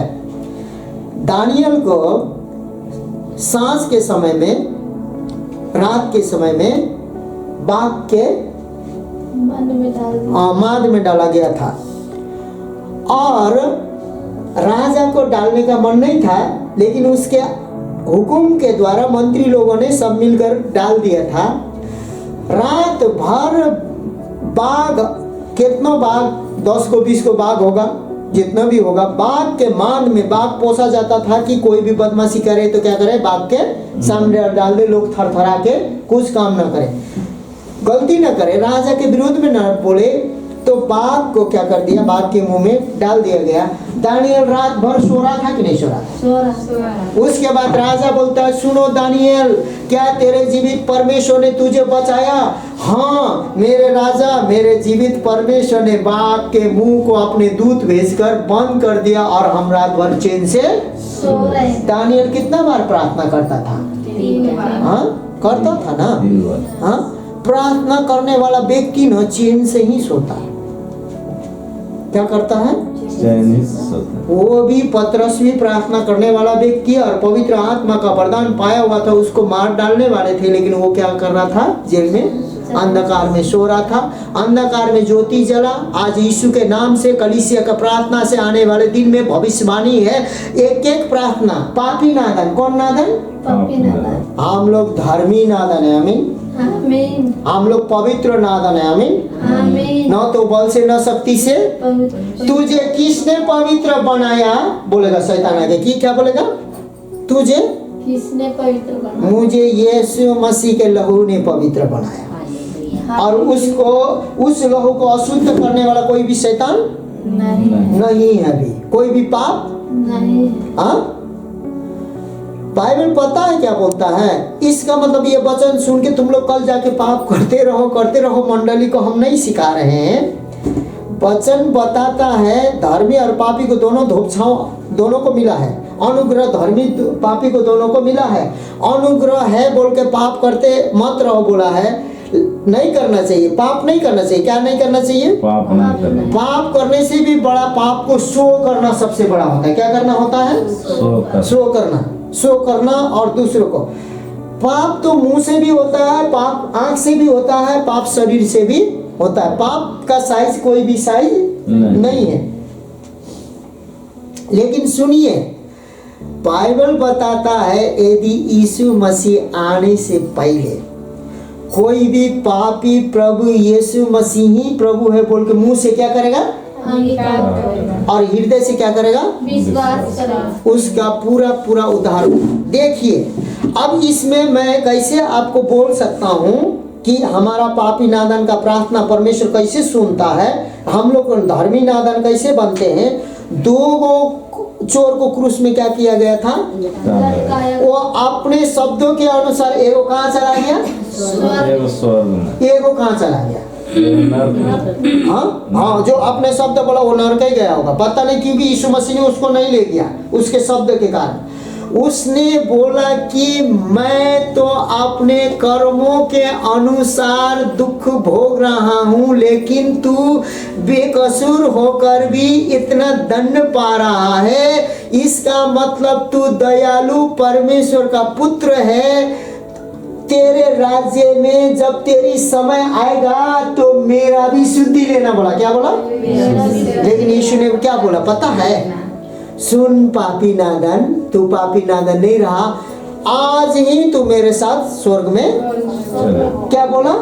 दानियल को सांझ के समय में, रात के समय में बाघ के माद में डाला गया था, और राजा को डालने का मन नहीं था, लेकिन उसके हुक्म के द्वारा मंत्री लोगों ने सब मिलकर डाल दिया था। रात भर बाघ कितना बाघ, 10 को 20 को बाघ होगा, जितना भी होगा, बाघ के मान में बाघ पोसा जाता था कि कोई भी बदमाशी करे तो क्या करे, बाघ के सामने डाल दे, लोग थरथरा के कुछ काम ना करे, गलती ना करे, राजा के विरोध में ना बोले, तो बाघ को क्या कर दिया, बाघ के मुंह में डाल दिया गया। दानियल रात भर सो रहा था कि नहीं सो रहा था? उसके बाद राजा बोलता है, सुनो दानियल, क्या तेरे जीवित परमेश्वर ने तुझे बचाया? हाँ मेरे राजा, मेरे जीवित परमेश्वर ने बाघ के मुंह को अपने दूत भेजकर बंद कर दिया और हम रात भर चैन से सो रहे। दानियल कितना बार प्रार्थना करता था? 3 बार। हाँ करता था ना। हाँ प्रार्थना करने वाला व्यक्ति न चैन से ही सोता है। क्या करता है? वो भी पतरस भी प्रार्थना करने वाला व्यक्ति और पवित्र आत्मा का वरदान पाया हुआ था, उसको मार डालने वाले थे, लेकिन वो क्या कर रहा था? जेल में अंधकार में सो रहा था। अंधकार में ज्योति जला। आज यीशु के नाम से कलीसिया का प्रार्थना से आने वाले दिन में भविष्यवाणी है, एक एक प्रार्थना पापी नादन। कौन नादन? पापी नादन। हम लोग धर्मी नादन है, आमीन। आमीन। हम लोग पवित्र नादन है, आमीन। आमीन। न तो बल से न शक्ति से। तुझे किसने पवित्र बनाया? बोलेगा शैतान आगे की, क्या बोलेगा? तुझे किसने पवित्र बनाया? मुझे यीशु मसीह के लहू ने पवित्र बनाया। और उसको, उस लहू को अशुद्ध करने वाला कोई भी शैतान नहीं है अभी, कोई भी पाप नहीं। हाँ बाइबल पता है क्या बोलता है? इसका मतलब ये वचन सुन के तुम लोग कल जाके पाप करते रहो मंडली को हम नहीं सिखा रहे हैं। वचन बताता है धर्मी और पापी को दोनों धोपछाव दोनों को मिला है, अनुग्रह धर्मी पापी को दोनों को मिला है। अनुग्रह है बोल के पाप करते मत रहो बोला है, नहीं करना चाहिए, पाप नहीं करना चाहिए। क्या नहीं करना चाहिए? पाप करने से भी बड़ा पाप को शो करना सबसे बड़ा होता है। क्या करना होता है? शो करना और दूसरों को। पाप तो मुंह से भी होता है, पाप आंख से भी होता है, पाप शरीर से भी होता है। पाप का साइज कोई भी साइज नहीं है। लेकिन सुनिए, बाइबल बताता है यदि यीशु मसीह आने से पहले कोई भी पापी प्रभु यीशु मसीह ही प्रभु है बोल के मुंह से क्या करेगा? और हृदय से क्या करेगा? विश्वास करेगा। उसका पूरा उद्धार। देखिए अब इसमें मैं कैसे आपको बोल सकता हूँ कि हमारा पापी नादन का प्रार्थना परमेश्वर कैसे सुनता है, हम लोग धर्मी नादन कैसे बनते हैं। 2 चोर को क्रूस में क्या किया गया था? वो अपने शब्दों के अनुसार एगो कहाँ चला गया? एगो कहाँ चला गया? हाँ जो अपने शब्द बोला वो नरक ही गया होगा, पता नहीं क्योंकि यीशु मसीह ने उसको नहीं ले गया उसके शब्द के कारण। उसने बोला कि मैं तो अपने कर्मों के अनुसार दुख भोग रहा हूँ, लेकिन तू बेकसूर होकर भी इतना दंड पा रहा है, इसका मतलब तू दयालु परमेश्वर का पुत्र है। तेरे राज्य में जब तेरी समय आएगा तो मेरा भी शुद्धि लेना। बोला क्या बोला? लेकिन यीशु ने क्या बोला पता है? सुन पापी नादन, तू पापी नादन नहीं रहा, आज ही तू मेरे साथ स्वर्ग में। क्या बोला?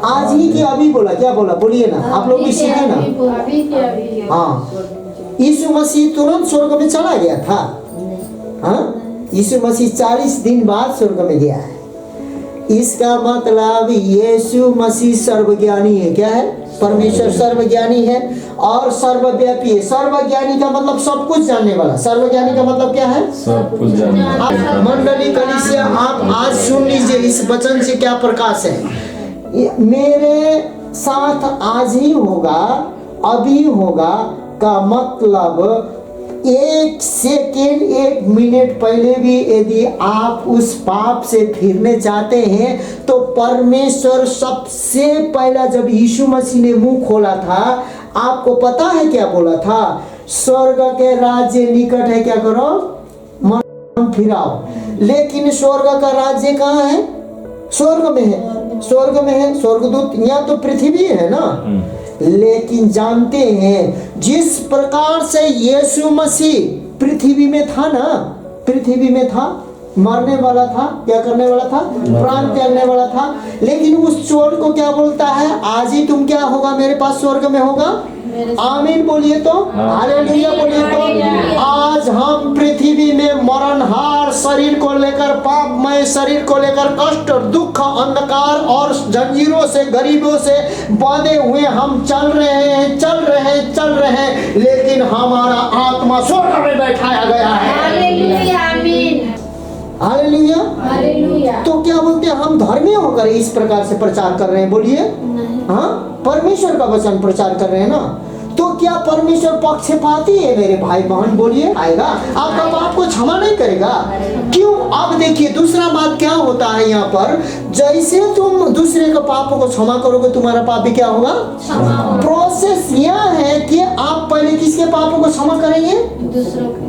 आज ही कि अभी बोला? क्या बोला? बोलिए ना, आप लोग भी सीखे ना। हाँ यीशु मसीह तुरंत स्वर्ग में चला गया था। हाँ यीशु मसीह 40 दिन बाद स्वर्ग में गया है। इसका मतलब यीशु मसीह सर्वज्ञानी है। क्या है? परमेश्वर सर्वज्ञानी है और सर्वव्यापी है। सर्वज्ञानी का मतलब सब कुछ जानने वाला। सर्वज्ञानी का मतलब क्या है? सब कुछ जानने वाला। मंडली कलीसिया आप आज सुन लीजिए इस वचन से क्या प्रकाश है। मेरे साथ आज ही होगा, अभी होगा का मतलब 1 सेकेंड 1 मिनट पहले भी यदि आप उस पाप से फिरने चाहते हैं तो परमेश्वर सबसे पहला जब यीशु मसीह ने मुंह खोला था, आपको पता है क्या बोला था? स्वर्ग के राज्य निकट है, क्या करो? मन फिराओ। लेकिन स्वर्ग का राज्य कहाँ है? स्वर्ग में है। स्वर्ग में है। स्वर्गदूत यहाँ तो पृथ्वी है ना। लेकिन जानते हैं जिस प्रकार से यीशु मसीह पृथ्वी में था ना, पृथ्वी में था, मरने वाला था, क्या करने वाला था, प्राण त्यागने वाला था। लेकिन उस चोर को क्या बोलता है, आज ही तुम क्या होगा, मेरे पास स्वर्ग में होगा। आमीन बोलिए तो, हालेलुया बोलिए तो। आज हम पृथ्वी में मरणहार शरीर को लेकर, पापमय शरीर को लेकर कष्ट और दुख, अंधकार और जंजीरों से, गरीबों से बांधे हुए हम चल रहे हैं, चल रहे हैं, लेकिन हमारा आत्मा स्वर्ग में बैठाया गया है। हालेलुया, आमीन, हालेलुया। हालेलुया। तो क्या बोलते हैं, हम धर्मी होकर इस प्रकार से प्रचार कर रहे हैं, बोलिए। नहीं। हाँ, परमेश्वर का वचन प्रचार कर रहे हैं ना। तो क्या परमेश्वर पक्षपाती है मेरे भाई बहन, बोलिए। आएगा आपका पाप को क्षमा नहीं करेगा, क्यों। अब देखिए दूसरा बात क्या होता है यहाँ पर, जैसे तुम दूसरे के पापों को क्षमा करोगे, तुम्हारा पाप भी क्या होगा, प्रोसेस यह है कि आप पहले किसके पापों को क्षमा करेंगे, दूसरों के।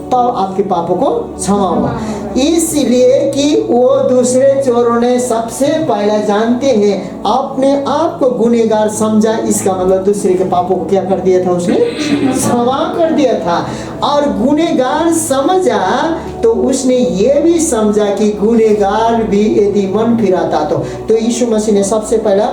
तब आपके पापों को क्षमा होगा। इसलिए कि वो दूसरे चोरों ने सबसे पहले जानते हैं, अपने आप को गुनहगार समझा, इसका मतलब दूसरे के पापों को क्या कर दिया था, उसने क्षमा कर दिया था। और गुनहगार समझा तो उसने ये भी समझा कि गुनहगार भी यदि मन फिराता तो यीशु मसीह ने सबसे पहला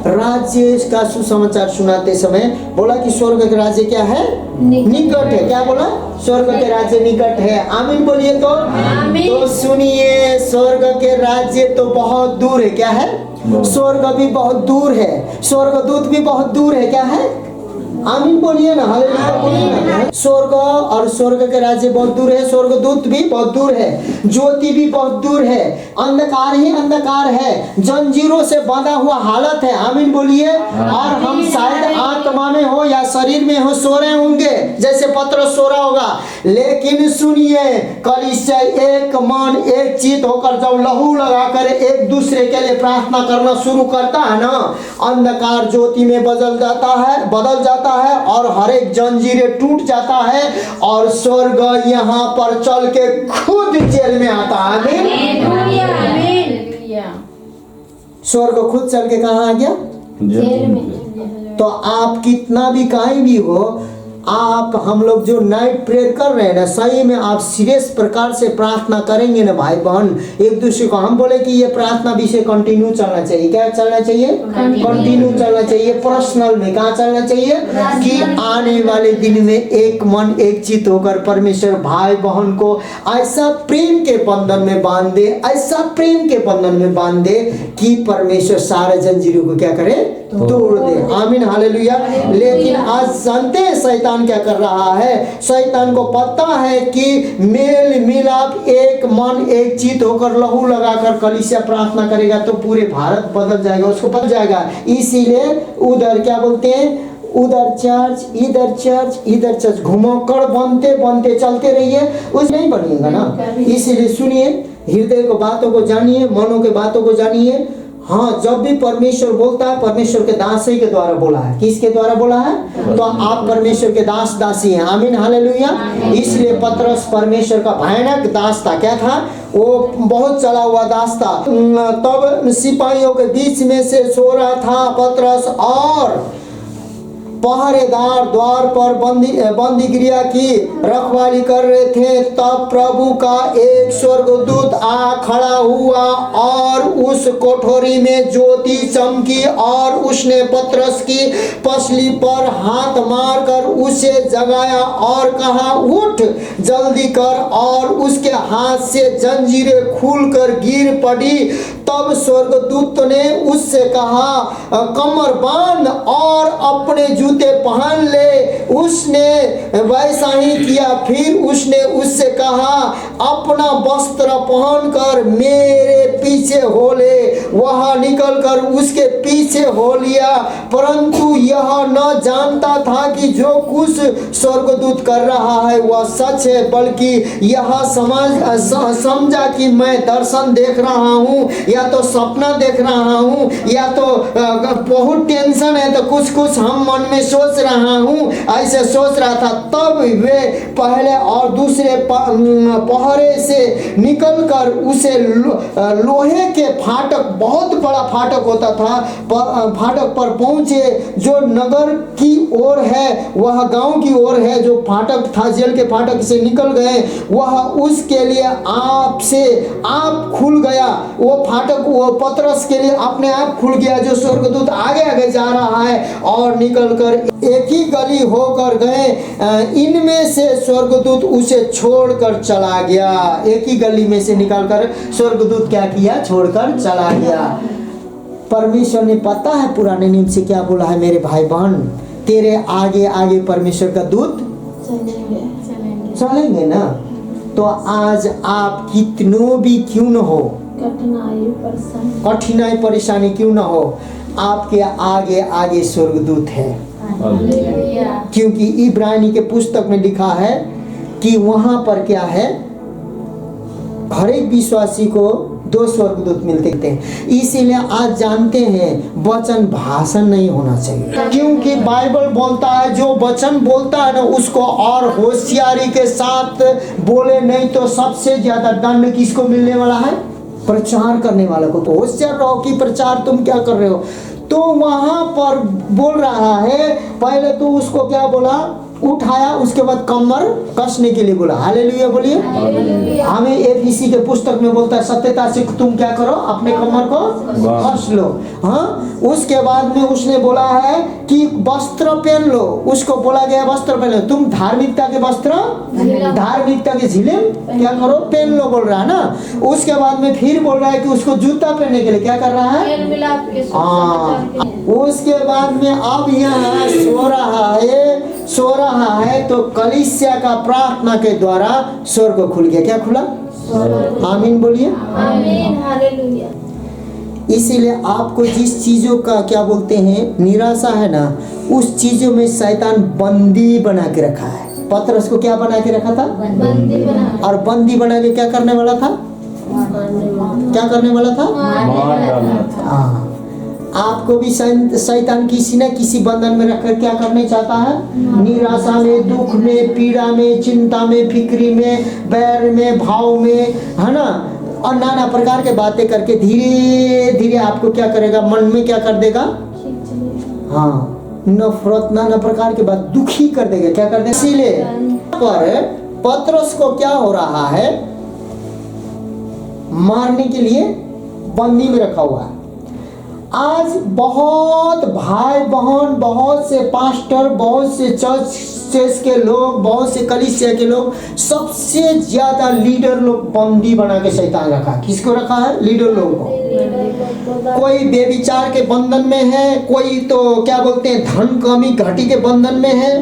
राज्य का सुसमाचार सुनाते समय बोला कि स्वर्ग के राज्य क्या है, निकट है। क्या बोला, स्वर्ग के राज्य निकट है। आमीन बोलिए तो। तो सुनिए, स्वर्ग के राज्य तो बहुत दूर है। क्या है, स्वर्ग भी बहुत दूर है, स्वर्गदूत भी बहुत दूर है। क्या है, आमीन बोलिए ना, हालेलुया बोलिए ना। स्वर्ग और स्वर्ग के राज्य बहुत दूर है, स्वर्गदूत भी बहुत दूर है, ज्योति भी बहुत दूर है, अंधकार ही अंधकार है, जंजीरों से बांधा हुआ हालत है। आमीन बोलिए। और हम शायद आत्मा में हो या शरीर में हो, सो रहे होंगे जैसे पतरस सो रहा होगा। लेकिन सुनिए, कलीसिया एक मन एक चित होकर जब लहू लगाकर एक दूसरे के लिए प्रार्थना करना शुरू करता है ना, अंधकार ज्योति में बदल जाता है और हर एक जंजीरें टूट जाता है और स्वर्ग यहाँ पर चल के खुद जेल में आता है। स्वर्ग खुद चल के कहाँ आ गया, जेल में। तो आप कितना भी कहीं भी हो, आप हम लोग जो नाइट प्रेयर कर रहे हैं ना, सही में आप सीरियस प्रकार से प्रार्थना करेंगे ना भाई बहन, एक दूसरे को हम बोले कि ये प्रार्थना विषय कंटिन्यू चलना चाहिए। क्या चलना चाहिए, कंटिन्यू चलना चाहिए। पर्सनल में कहाँ चलना चाहिए, कि आने वाले दिन में एक मन एक चित होकर परमेश्वर भाई बहन को ऐसा प्रेम के बंधन में बांध दे, ऐसा प्रेम के बंधन में बांध दे कि परमेश्वर सारे जंजीरों को क्या करे, तोड़ दे। आमीन, हालेलुया। लेकिन आज जानते हैं शैतान क्या कर रहा है, शैतान को पता है कि मेल मिलाप एक मन एक चित होकर लहू लगाकर कलीसिया प्रार्थना करेगा तो पूरे भारत बदल जाएगा, उसको पता जाएगा। इसीलिए उधर क्या बोलते हैं, उधर चर्च इधर चर्च घुमाकर बनते चलते रहिए, उस नहीं बनिएगा ना। इसीलिए सुनिए, हृदय को बातों को जानिए, मनों के बातों को जानिए। हाँ, जब भी परमेश्वर बोलता है, परमेश्वर के दास ही के द्वारा बोला है। किसके द्वारा बोला है, तो आप परमेश्वर के दास दासी हैं। आमीन, हालेलुया। इसलिए पतरस परमेश्वर का भयानक दास था। क्या था, वो बहुत चला हुआ दास था। तब सिपाहियों के बीच में से सो रहा था पतरस, और पहरेदार द्वार पर बंदी गिरिया की रखवाली कर रहे थे। तब प्रभु का एक स्वर्गदूत आ खड़ा हुआ और उस कोठरी में ज्योति चमकी और उसने पतरस की पसली पर हाथ मारकर उसे जगाया और कहा, उठ जल्दी कर। और उसके हाथ से जंजीरें खुलकर गिर पड़ी। तब स्वर्गदूत ने उससे कहा, कमर बांध और अपने जूते पहन ले। उसने वैसा ही किया। फिर उसने उससे कहा, अपना वस्त्र पहनकर मेरे पीछे हो ले। वह निकलकर उसके पीछे हो लिया, परंतु यह न जानता था कि जो कुछ स्वर्गदूत कर रहा है वह सच है, बल्कि यह समझा कि मैं दर्शन देख रहा हूँ, या तो सपना देख रहा हूँ, या तो बहुत टेंशन है तो कुछ हम मन में सोच रहा हूँ। ऐसे सोच रहा था, तब वे पहले और दूसरे पहरे से निकलकर उसे लोहे के फाटक, बहुत बड़ा फाटक होता था, फाटक पर पहुंचे जो नगर की ओर है, वह गांव की ओर है। जो फाटक था, जेल के फाटक से निकल गए, वह उसके लिए आप खुल गया। वो फाटक वो पतरस के लिए अपने आप खुल गया। जो स्वर्गदूत आगे आगे जा रहा है और निकलकर एक ही गली होकर गए, इनमें से स्वर्गदूत उसे छोड़कर चला गया। एक ही गली में से निकलकर स्वर्गदूत क्या किया? छोड़कर चला गया। परमेश्वर ने पता है पुराने नियम से क्या बोला है, मेरे भाई बहन, तेरे आगे आगे परमेश्वर का दूत चलेंगे ना। तो आज आप कितनों भी क्यों न हो, कठिनाई परेशानी क्यों न हो, आपके आगे आगे स्वर्गदूत है। क्योंकि इब्रानी के पुस्तक में लिखा है कि वहां पर क्या है, हर एक विश्वासी को 2 स्वर्गदूत मिलते हैं। इसीलिए आज जानते हैं वचन भाषण नहीं होना चाहिए, क्योंकि बाइबल बोलता है जो वचन बोलता है ना उसको और होशियारी के साथ बोले, नहीं तो सबसे ज्यादा दंड किसको मिलने वाला है? प्रचार करने वाले को। तो होशियार रहो कि प्रचार तुम क्या कर रहे हो। तो वहां पर बोल रहा है, पहले तो उसको क्या बोला? उठाया, उसके बाद कमर कसने के लिए बोला। हालेलुया बोलिए। हमें एफिसी के पुस्तक में बोलता है सत्यता से तुम क्या करो, अपने कमर को कस लो। हाँ, उसके बाद में उसने बोला है कि वस्त्र पहन लो। उसको बोला गया वस्त्र पहन लो। तुम धार्मिकता के वस्त्र, धार्मिकता के झिलिम क्या करो, पहन लो बोल रहा है ना। उसके बाद में फिर बोल रहा है कि उसको जूता पहनने के लिए क्या कर रहा है? उसके बाद में अब यहाँ सो रहा है तो कलीसिया का प्रार्थना के द्वारा स्वर्ग खुल गया। क्या खुला? आमीन बोलिए। आमीन, हालेलुया। इसीलिए आपको जिस चीजों का क्या बोलते हैं निराशा है ना, उस चीजों में शैतान बंदी बना के रखा है। पतरस को क्या बना के रखा था? बंदी बना। और बंदी बना के क्या करने वाला था? क्या करने वाला था? मार डालना था। हाँ, आपको भी शैतान किसी न किसी बंधन में रखकर क्या करने चाहता है? निराशा में, दुख में, पीड़ा में, चिंता में, फिक्री में, बैर में, भाव में, है ना, और नाना प्रकार के बातें करके धीरे धीरे आपको क्या करेगा? मन में क्या कर देगा? हाँ, नफरत, नाना प्रकार के बात दुखी कर देगा। क्या कर देगा? इसीलिए पर पतरस को क्या हो रहा है? मारने के लिए बंदी में रखा हुआ है। आज बहुत भाई बहन, बहुत से पास्टर, बहुत से चर्च के लोग, बहुत से कलीसिया के लोग, सबसे ज्यादा लीडर लोग बंदी बना के शैतान रखा। किसको रखा है? लीडर लोगों को। कोई बेविचार के बंधन में है, कोई तो क्या बोलते हैं धन कमी घटी के बंधन में है,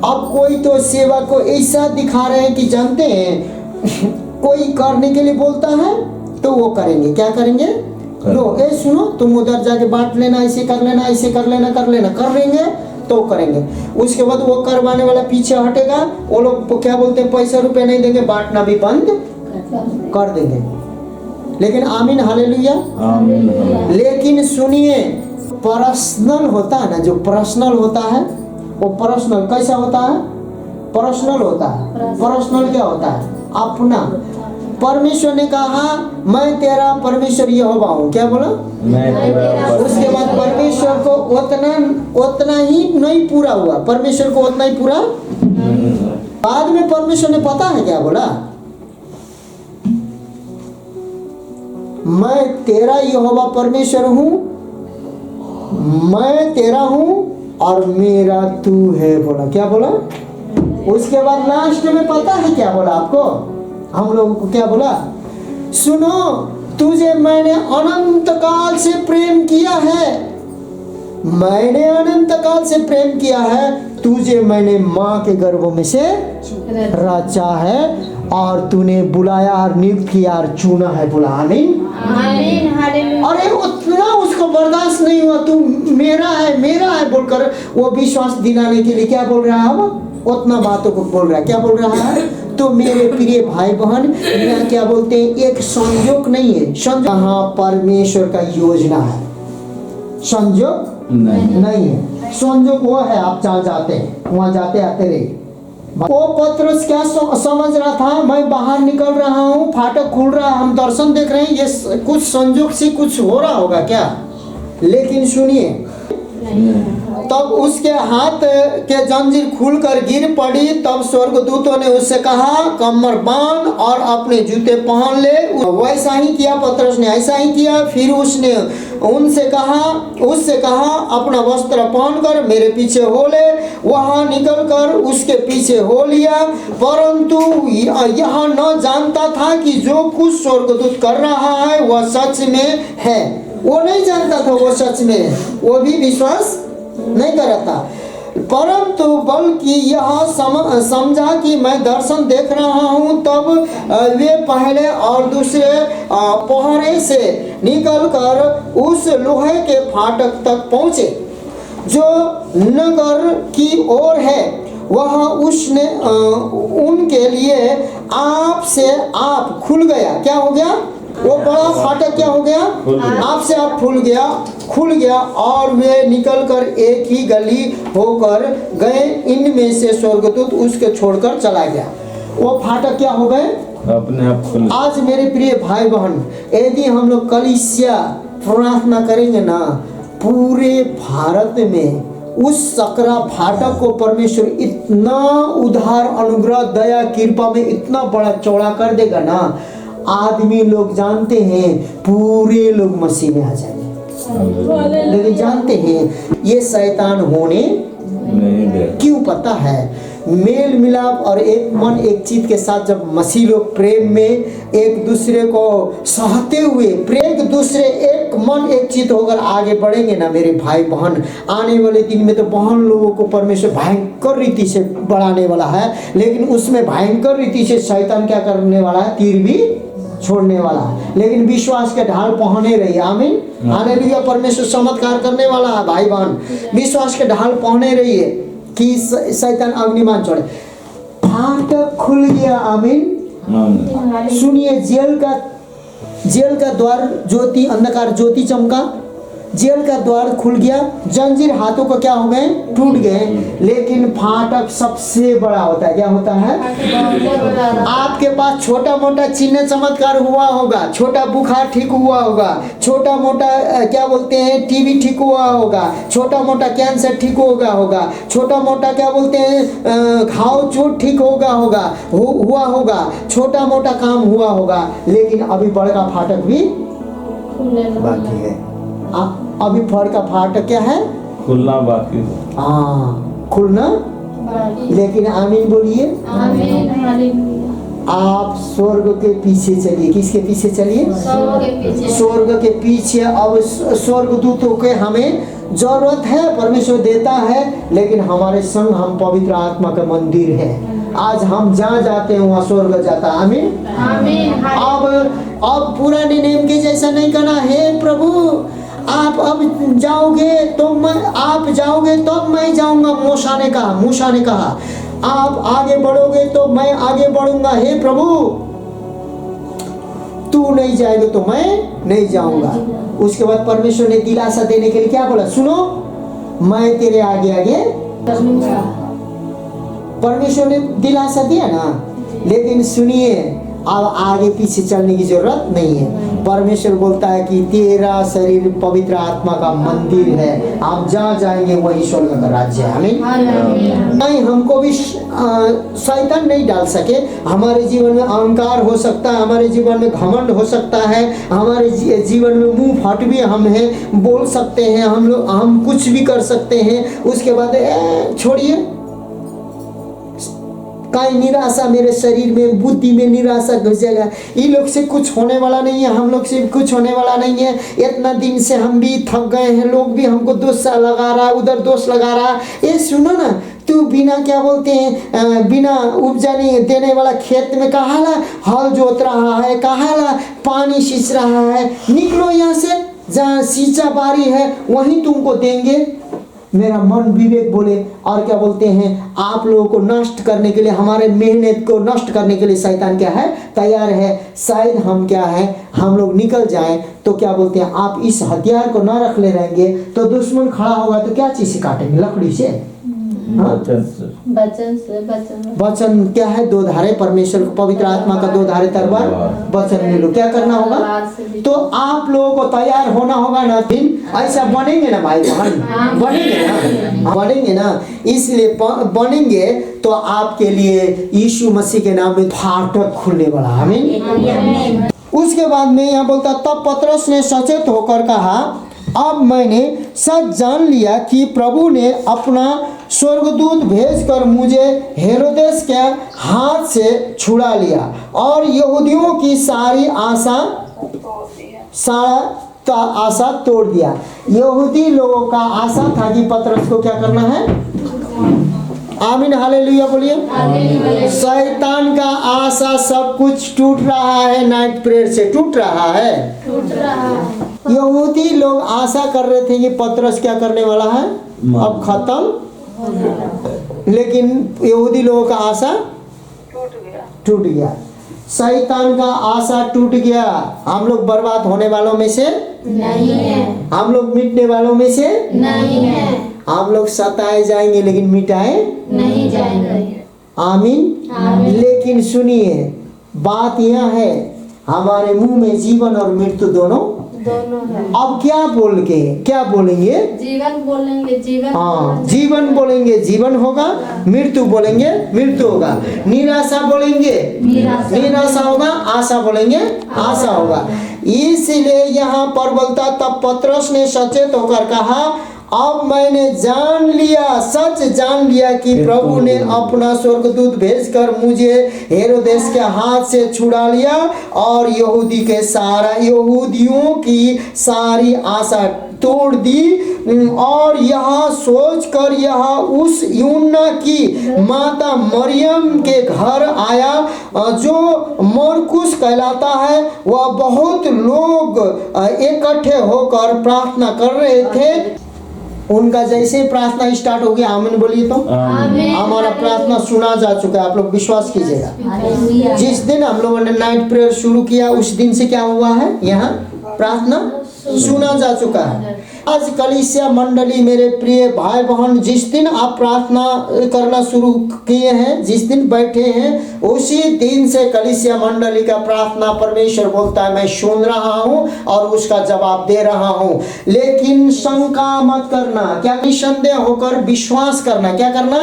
अब कोई तो सेवा को ऐसा दिखा रहे हैं कि जानते हैं कोई करने के लिए बोलता है तो वो करेंगे। क्या करेंगे? लो ए सुनो, तुम उधर जाके बांट लेना, ऐसे कर लेना, ऐसे कर लेना, कर लेंगे तो करेंगे। उसके बाद वो करवाने वाला पीछे हटेगा, वो लोग क्या बोलते हैं पैसा रुपए नहीं देंगे, बांटना भी बंद कर देंगे। लेकिन आमीन, हालेलुया। लेकिन सुनिए, पर्सनल होता है ना, जो पर्सनल होता है वो पर्सनल कैसा होता है? पर्सनल होता है। पर्सनल क्या होता है? अपना। परमेश्वर ने कहा मैं तेरा परमेश्वर यहोवा हूँ। क्या बोला? मैं तेरा। उसके बाद परमेश्वर को उतना ही नहीं पूरा हुआ, परमेश्वर को उतना ही पूरा। बाद में परमेश्वर ने पता है क्या बोला? मैं तेरा यहोवा परमेश्वर हूँ, मैं तेरा हूँ और मेरा तू है बोला। क्या बोला? उसके बाद लास्ट में पता है क्या बोला आपको? हम लोगों को क्या बोला? सुनो, तुझे मैंने अनंत काल से प्रेम किया है, मैंने अनंत काल से प्रेम किया है, तुझे मैंने माँ के गर्भ में से रचा है और तूने बुलाया और नियुक्त किया और चुना है। बोला आमीन, आमीन, हालेलुया। अरे उतना उसको बर्दाश्त नहीं हुआ, तू मेरा है बोलकर वो विश्वास दिलाने के लिए क्या बोल रहा है? उतना बातों को बोल रहा है। क्या बोल रहा है? तो मेरे प्रिय भाई बहन, यहाँ क्या बोलते हैं, एक संयोग नहीं है, संयोग परमेश्वर का योजना है, संयोग नहीं है। संजोग वो है, आप जहाँ जाते हैं वहाँ जाते आते रहिए। वो पतरस क्या समझ रहा था, मैं बाहर निकल रहा हूँ, फाटक खुल रहा है, हम दर्शन देख रहे हैं, ये कुछ संजोग से कुछ हो रहा होगा क्या? लेकिन सुनिए, तब उसके हाथ के जंजीर खुलकर गिर पड़ी। तब स्वर्गदूतों ने उससे कहा, कमर बांध और अपने जूते पहन ले। वैसा ही किया, पतरस ने ऐसा ही किया। फिर उसने उससे कहा अपना वस्त्र पहनकर मेरे पीछे हो ले। वहां निकलकर उसके पीछे हो लिया, परंतु यह न जानता था कि जो कुछ स्वर्गदूत कर रहा है वह सच में है। वो नहीं जानता था वो सच में है, वो भी विश्वास नहीं कर रहा था, परंतु बल्कि यह समझा कि मैं दर्शन देख रहा हूँ। तब वे पहले और दूसरे पहरे से निकलकर उस लोहे के फाटक तक पहुँचे जो नगर की ओर है। वह उसने उनके लिए आप से आप खुल गया। क्या हो गया? वो बड़ा फाटक क्या हो गया? आप से आप खुल गया और वे निकलकर एक ही गली होकर गए। इनमें से स्वर्गदूत उसके छोड़कर चला गया। वो फाटक क्या हो गए? अपने आप खुल। आज मेरे प्रिय भाई बहन, यदि हम लोग कलीसिया प्रार्थना करेंगे ना, पूरे भारत में उस सकरा फाटक को परमेश्वर इतना उधार अनुग्रह दया कृपा में इतना बड़ा चौड़ा कर देगा ना, आदमी लोग जानते हैं पूरे लोग मसीह में आ जाएंगे। लेकिन जानते हैं ये शैतान होने नहीं दे। क्यों पता है? मेल मिलाप और एक मन एक चीज के साथ जब मसीह लोग प्रेम में एक दूसरे को सहते हुए एक दूसरे एक मन एक चीज होकर आगे बढ़ेंगे ना मेरे भाई बहन, आने वाले दिन में तो बहन लोगों को परमेश्वर भयंकर रीति से बढ़ाने वाला है। लेकिन उसमें भयंकर रीति से शैतान क्या करने वाला है? तीर भी छोड़ने वाला है। लेकिन विश्वास के ढाल पहने रहिए। आमीन, हालेलुया। परमेश्वर चमत्कार करने वाला है भाई बहन। विश्वास के ढाल पहने रहिए कि शैतान अग्निमान छोड़े। फाटक खुल गया। आमीन। सुनिए, जेल का द्वार ज्योति अंधकार ज्योति चमका, जेल का द्वार खुल गया, जंजीर हाथों को क्या हो गए? टूट गए। लेकिन फाटक सबसे बड़ा होता है। क्या होता है? आपके पास छोटा मोटा चिन्ह चमत्कार हुआ होगा, छोटा बुखार ठीक हुआ होगा, छोटा मोटा क्या बोलते हैं टीबी ठीक हुआ होगा, छोटा मोटा कैंसर ठीक होगा, छोटा मोटा क्या बोलते हैं घाव चोट ठीक हुआ होगा, छोटा मोटा काम हुआ होगा। लेकिन अभी बड़का फाटक भी बाकी है। अभी फड़ का फाटक क्या है? खुलना बाकी। हाँ, खुलना। लेकिन आमीन बोलिए। आमीन, हालेलुया। आप स्वर्ग के पीछे चलिए। किसके पीछे चलिए? स्वर्ग के पीछे। अब स्वर्गदूतों के हमें जरूरत है, परमेश्वर देता है, लेकिन हमारे संग हम पवित्र आत्मा का मंदिर है। आज हम जहाँ जाते हैं वहाँ स्वर्ग जाता है। आमीन, आमीन। अब पुराने नियम के जैसा नहीं करना है। प्रभु आप अब जाओगे तो मैं जाऊंगा। मूसा ने कहा आप आगे बढ़ोगे तो मैं आगे बढ़ूंगा। हे प्रभु, तू नहीं जाएगा तो मैं नहीं जाऊंगा। उसके बाद परमेश्वर ने दिलासा देने के लिए क्या बोला? सुनो, मैं तेरे आगे आगे। परमेश्वर ने दिलासा दिया ना। लेकिन सुनिए, अब आगे पीछे चलने की जरूरत नहीं है। परमेश्वर बोलता है कि तेरा शरीर पवित्र आत्मा का मंदिर है। आप जहाँ जाएंगे वही स्वर्ग का राज्य है। आमीन। नहीं, हमको भी शैतान नहीं डाल सके। हमारे जीवन में अहंकार हो सकता है, हमारे जीवन में घमंड हो सकता है, हमारे जीवन में मुंह फट भी हम हैं, बोल सकते हैं हम कुछ भी कर सकते हैं। उसके बाद छोड़िए, कई निराशा मेरे शरीर में, बुद्धि में निराशा घुस जाएगा। ये लोग से कुछ होने वाला नहीं है, हम लोग से कुछ होने वाला नहीं है। इतना दिन से हम भी थक गए हैं, लोग भी हमको दोष लगा रहा, उधर दोष लगा रहा। ये सुनो ना, तू बिना क्या बोलते हैं बिना उपजाने देने वाला खेत में कहाला हल जोत रहा है, कहाला पानी सींच रहा है। निकलो यहाँ से, जहाँ सींचा बारी है वहीं तुमको देंगे। मेरा मन विवेक बोले और क्या बोलते हैं, आप लोगों को नष्ट करने के लिए, हमारे मेहनत को नष्ट करने के लिए शैतान क्या है, तैयार है। शायद हम क्या है, हम लोग निकल जाएं तो क्या बोलते हैं, आप इस हथियार को ना रख ले रहेंगे तो दुश्मन खड़ा होगा तो क्या चीज से काटेंगे, लकड़ी से। हाँ? वचन क्या है, दो धारे, परमेश्वर पवित्र आत्मा का दो धारे तलवार वचन ले लो। क्या करना होगा, तो आप लोगों को तैयार होना होगा ना। दिन ऐसा बनेंगे ना भाई बहन, बनेंगे ना, बनेंगे ना। इसलिए बनेंगे तो आपके लिए यीशु मसीह के नाम में फाटक खुलने वाला। आमीन। उसके बाद में यहाँ बोलता, तब पतरस ने सचेत होकर कहा, अब मैंने सच जान लिया कि प्रभु ने अपना स्वर्गदूत भेजकर मुझे हेरोदेस के हाथ से छुड़ा लिया और यहूदियों की सारी आशा तोड़ दिया। यहूदी लोगों का आशा था कि पतरस को क्या करना है। आमीन, हालेलुया बोलिए। शैतान का आशा सब कुछ टूट रहा है, नाइट प्रेयर से टूट रहा है। यहूदी लोग आशा कर रहे थे कि पतरस क्या करने वाला है, अब खत्म, लेकिन यहूदी लोगों का आशा टूट गया। शैतान का आशा टूट गया। हम लोग बर्बाद होने वालों में से नहीं है, हम लोग मिटने वालों में से नहीं है। हम लोग सताए जाएंगे लेकिन मिटाए नहीं जाएंगे। आमीन। लेकिन सुनिए, बात यह है, हमारे मुंह में जीवन और मृत्यु दोनों है। अब क्या बोलेंगे, जीवन बोलेंगे, जीवन। हाँ, जीवन बोलेंगे जीवन होगा, मृत्यु बोलेंगे मृत्यु होगा, निराशा बोलेंगे निराशा होगा, आशा बोलेंगे आशा होगा। इसलिए यहाँ पर बोलता, तब पतरस ने सचेत होकर कहा, अब मैंने जान लिया, सच जान लिया कि प्रभु ने अपना स्वर्गदूत भेजकर मुझे हेरोदेस के हाथ से छुड़ा लिया और यहूदियों की सारी आशा तोड़ दी। और यह सोचकर यह उस यूहन्ना की माता मरियम के घर आया जो मरकुस कहलाता है। वह बहुत लोग इकट्ठे होकर प्रार्थना कर रहे थे। उनका जैसे ही प्रार्थना स्टार्ट हो गया, आमीन बोलिए तो हमारा प्रार्थना सुना जा चुका है। आप लोग विश्वास कीजिएगा, जिस दिन हम लोगों ने नाइट प्रेयर शुरू किया उस दिन से क्या हुआ है, यहाँ प्रार्थना सुना जा चुका है। आज कलीसिया मंडली, मेरे प्रिय भाई बहन, जिस दिन आप प्रार्थना करना शुरू किए हैं, जिस दिन बैठे हैं, उसी दिन से कलीसिया मंडली का प्रार्थना परमेश्वर बोलता है मैं सुन रहा हूं और उसका जवाब दे रहा हूं। लेकिन शंका मत करना, क्या निसंदेह होकर विश्वास करना। क्या करना,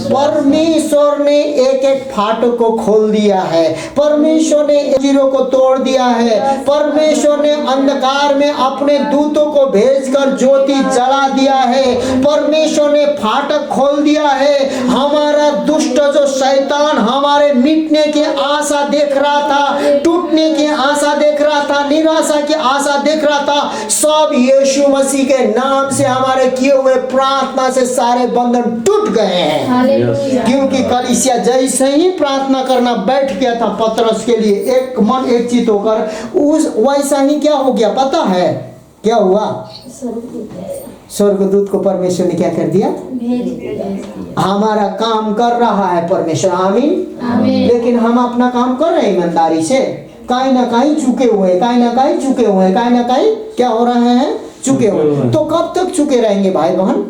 परमेश्वर ने एक एक फाटक को खोल दिया है, परमेश्वर ने जीरो को तोड़ दिया है, परमेश्वर ने अंधकार में अपने दूतों को भेजकर ज्योति जला दिया है, परमेश्वर ने फाटक खोल दिया है। हमारा दुष्ट जो शैतान हमारे मिटने की आशा देख रहा था, टूटने की आशा देख रहा था, निराशा की आशा देख रहा था, सब यीशु मसीह के नाम से हमारे किए हुए प्रार्थना से सारे बंधन टूट गए हैं। क्योंकि कलीसिया जैसे ही प्रार्थना करना बैठ गया था पतरस के लिए, एक मन एक चित होकर, उस वैसा ही क्या हो गया पता है, क्या हुआ, स्वर्गदूत को परमेश्वर ने क्या कर दिया, हमारा काम कर रहा है परमेश्वर। आमीन। लेकिन हम अपना काम कर रहे हैं ईमानदारी से, कहीं ना कहीं चुके हुए, कहीं ना कहीं क्या हो रहे हैं, चुके हुए। तो कब तक चुके रहेंगे भाई बहन,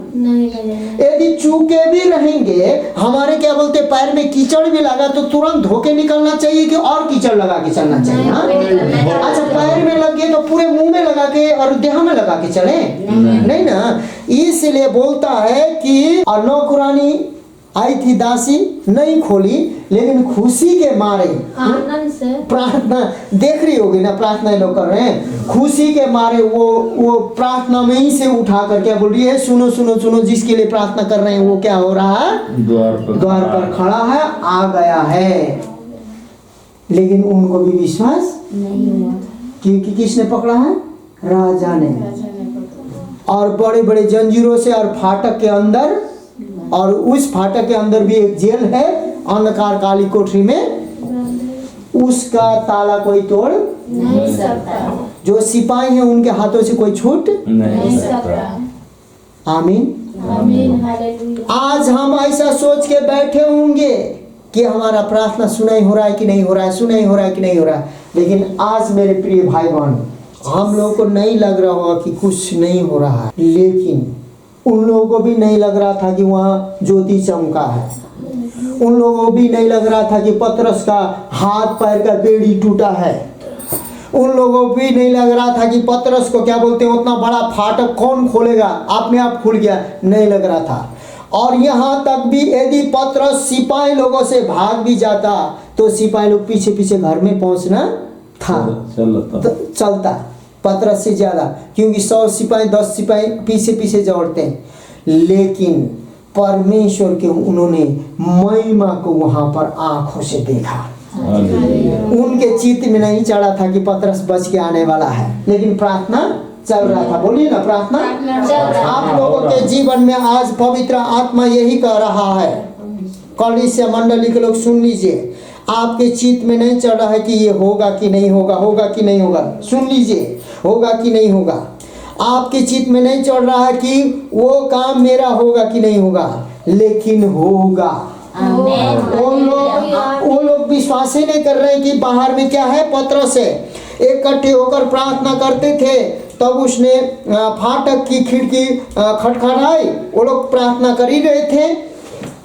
यदि चुके भी रहेंगे, हमारे क्या बोलते पैर में कीचड़ भी लगा तो तुरंत धोके निकलना चाहिए कि और कीचड़ लगा के चलना चाहिए। अच्छा, पैर में लग गए तो पूरे मुंह में लगा के और देह में लगा के चले, नहीं ना। इसलिए बोलता है कि नौकरानी आई थी, दासी नहीं खोली, लेकिन खुशी के मारे आनंद से प्रार्थना, देख रही होगी ना प्रार्थना लोग कर रहे हैं, खुशी के मारे वो प्रार्थना में ही से उठा कर क्या बोल रही है, सुनो सुनो सुनो, जिसके लिए प्रार्थना कर रहे हैं वो क्या हो रहा है, द्वार पर खड़ा है, आ गया है। लेकिन उनको भी विश्वास नहीं हुआ, क्योंकि किसने पकड़ा है, राजा ने। और बड़े बड़े जंजीरों से और फाटक के अंदर, और उस फाटक के अंदर भी एक जेल है, अंधकार काली कोठरी में, उसका ताला कोई तोड़ नहीं सकता, जो सिपाही हैं उनके हाथों से कोई छूट नहीं सकता। आमीन। आमीन हालेलुया। आज हम ऐसा सोच के बैठे होंगे कि हमारा प्रार्थना सुनाई हो रहा है कि नहीं हो रहा है, सुनाई हो रहा है कि नहीं हो रहा है, लेकिन आज मेरे प्रिय भाई बहन हम लोगों को नहीं लग रहा होगा कि कुछ नहीं हो रहा है, लेकिन उन लोगों को भी नहीं लग रहा था कि वहाँ ज्योति चमका है। उन लोगों को भी नहीं लग रहा था कि पतरस का हाथ पैर का बेड़ी टूटा है। उन लोगों को भी नहीं लग रहा था कि पतरस को क्या बोलते हैं उतना बड़ा फाटक कौन खोलेगा, अपने आप खुल गया, नहीं लग रहा था। और यहाँ तक भी यदि पतरस सिपाही लोगों से भाग भी जाता तो सिपाही लोग पीछे पीछे घर में पहुँचना था, चलता पतरस से ज़्यादा, क्योंकि 100 सिपाही 10 सिपाही पीछे पीछे दौड़ते हैं। लेकिन परमेश्वर के उन्होंने महिमा को वहाँ पर आँखों से देखा। उनके चित्त में नहीं चढ़ा था कि पतरस बच के आने वाला है, लेकिन प्रार्थना चल रहा था। बोलिए ना, प्रार्थना। आप लोगों के जीवन में आज पवित्र आत्मा यही कह रहा है, कलीसिया मंडली के लोग सुन लीजिए, आपके चित्त में नहीं चढ़ रहा है कि ये होगा कि नहीं होगा, होगा कि नहीं होगा, सुन लीजिए, होगा कि नहीं होगा। आपके चित्त में नहीं चढ़ रहा है कि वो काम मेरा होगा कि नहीं होगा, लेकिन होगा। वो लोग विश्वास ही नहीं कर रहे कि बाहर में क्या है, पतरस है। इकट्ठे होकर प्रार्थना करते थे, तब उसने फाटक की खिड़की खटखटाई, वो लोग प्रार्थना कर ही रहे थे,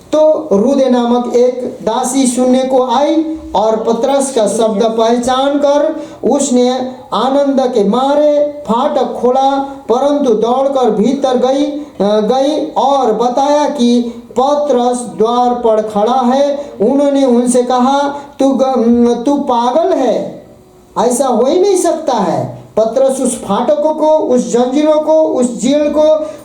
तो रूदे नामक एक दासी सुनने को आई और पतरस का शब्द पहचान कर उसने आनंद के मारे फाटक खोला, परंतु दौड़कर भीतर गई और बताया कि पतरस द्वार पर खड़ा है। उन्होंने उनसे कहा, तू पागल है, ऐसा हो ही नहीं सकता है। पतरस उस फाटकों को, उस जंजीरों को, उस जेल को,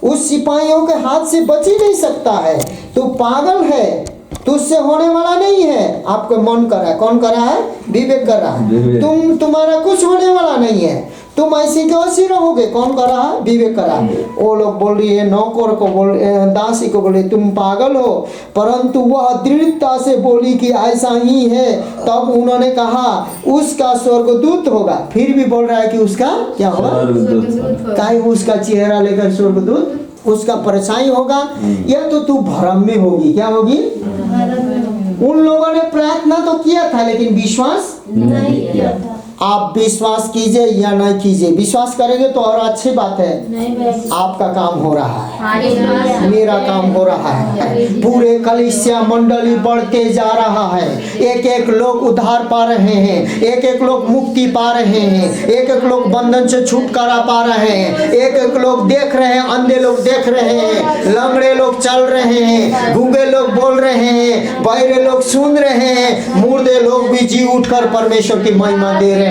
उस सिपाहियों के हाथ से बच ही नहीं सकता है। तू पागल है, तुझसे होने वाला नहीं है। आपका मन कर रहा है, कौन कर रहा है? विवेक कर रहा है। तुम्हारा कुछ होने वाला नहीं है, तुम ऐसे कैसे रहोगे? कौन कर रहा है? विवेक कर रहा है। वो लोग बोल रही है, नौकर को बोल, दासी को बोले तुम पागल हो, परंतु वह दृढ़ता से बोली कि ऐसा ही है। तब उन्होंने कहा उसका स्वर्गदूत होगा। फिर भी बोल रहा है कि उसका क्या होगा? काहे उसका चेहरा लेकर स्वर्गदूत, उसका परछाई होगा, या तो तू भ्रम में होगी। क्या होगी? उन लोगों ने प्रार्थना तो किया था, लेकिन विश्वास नहीं किया था। आप विश्वास कीजिए या नहीं कीजिए, विश्वास करेंगे तो और अच्छी बात है, आपका काम हो रहा है, मेरा काम हो रहा है। पूरे कलीसिया मंडली बढ़ते जा रहा है, एक एक लोग उद्धार पा रहे हैं, एक एक लोग मुक्ति पा रहे हैं, एक एक लोग बंधन से छुटकारा पा रहे हैं, एक एक लोग देख रहे हैं, अंधे लोग देख रहे हैं, लंगड़े लोग चल रहे हैं, गूंगे लोग बोल रहे हैं, बहरे लोग सुन रहे हैं, मुर्दे लोग भी जी उठकर परमेश्वर की महिमा दे रहे हैं।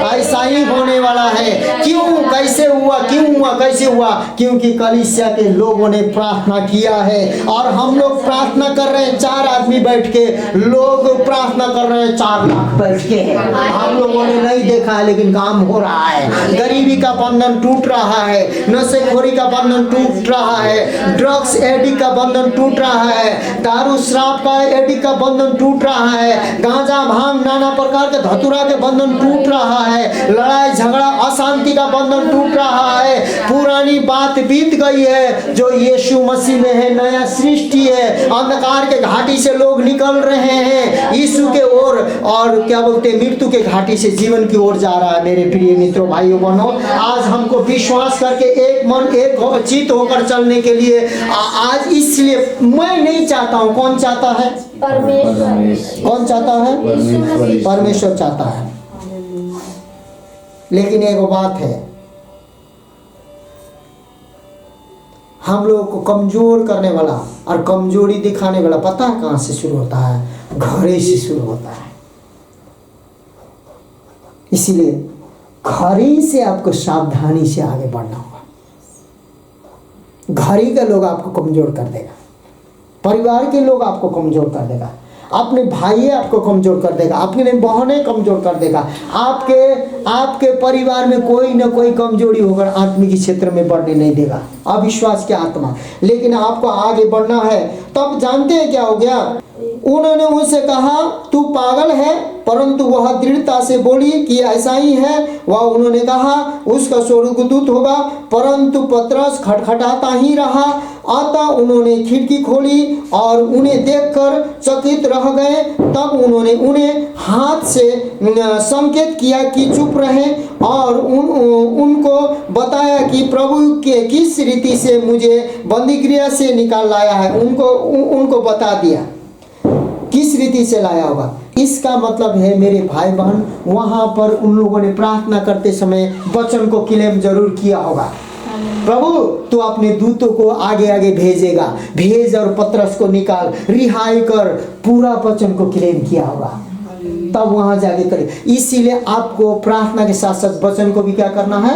ऐसा ही होने वाला है। क्यों? कैसे हुआ? क्यों हुआ? कैसे हुआ? क्योंकि कलीसिया के लोगों ने प्रार्थना किया है। और हम लोग प्रार्थना कर रहे हैं 4 आदमी बैठ के, लोग प्रार्थना कर रहे हैं 4 लाख बैठ के। हम लोगों ने नहीं देखा है, लेकिन काम हो रहा है। गरीबी का बंधन टूट रहा है, नशेखोरी का बंधन टूट रहा है, ड्रग्स एडिक्ट का बंधन टूट रहा है, दारू शराब का एडिक्ट का बंधन टूट रहा है, गांजा भांग नाना प्रकार के धतूरा के बंधन टूट रहा है, लड़ाई झगड़ा अशांति का बंधन टूट रहा है। पुरानी बात बीत गई है, जो यीशु मसीह में है नया सृष्टि है। अंधकार के घाटी से लोग निकल रहे हैं यीशु के ओर, और क्या बोलते हैं, मृत्यु के घाटी से जीवन की ओर जा रहा है। मेरे प्रिय मित्रों, भाइयों बहनों, आज हमको विश्वास करके एक मन एक चित होकर चलने के लिए आज, इसलिए मैं नहीं चाहता हूँ, कौन चाहता है? परमेश्वर। कौन चाहता है? परमेश्वर चाहता है। लेकिन एक बात है, हम लोगों को कमजोर करने वाला और कमजोरी दिखाने वाला पता है कहां से शुरू होता है? घरे से शुरू होता है। इसलिए घरे से आपको सावधानी से आगे बढ़ना होगा। घरे के लोग आपको कमजोर कर देगा, परिवार के लोग आपको कमजोर कर देगा, अपने भाई आपको कमजोर कर देगा, अपने बहनें कमजोर कर देगा, आपके परिवार में कोई ना कोई कमजोरी होकर आत्मिक क्षेत्र में बढ़ने नहीं देगा। अविश्वास की आत्मा। लेकिन आपको आगे बढ़ना है। तब जानते हैं क्या हो गया? उन्होंने उनसे कहा तू पागल है, परंतु वह दृढ़ता से बोली कि ऐसा ही है। वह उन्होंने कहा उसका स्वर्गदूत होगा, परंतु पतरस खटखटाता ही रहा। अतः उन्होंने खिड़की खोली और उन्हें देखकर चकित रह गए। तब उन्होंने उन्हें हाथ से संकेत किया कि चुप रहें और उनको बताया कि प्रभु के किस रीति से मुझे बंदीगृह से निकाल लाया है। उनको बता दिया किस रीति से लाया होगा। इसका मतलब है मेरे भाई बहन, वहां पर उन लोगों ने प्रार्थना करते समय वचन को क्लेम जरूर किया होगा। प्रभु तू अपने दूतों को आगे आगे भेजेगा, भेज और पतरस को निकाल, रिहाई कर, पूरा वचन को क्लेम किया होगा। तब वहां जाके करे। इसीलिए आपको प्रार्थना के साथ साथ वचन को भी क्या करना है?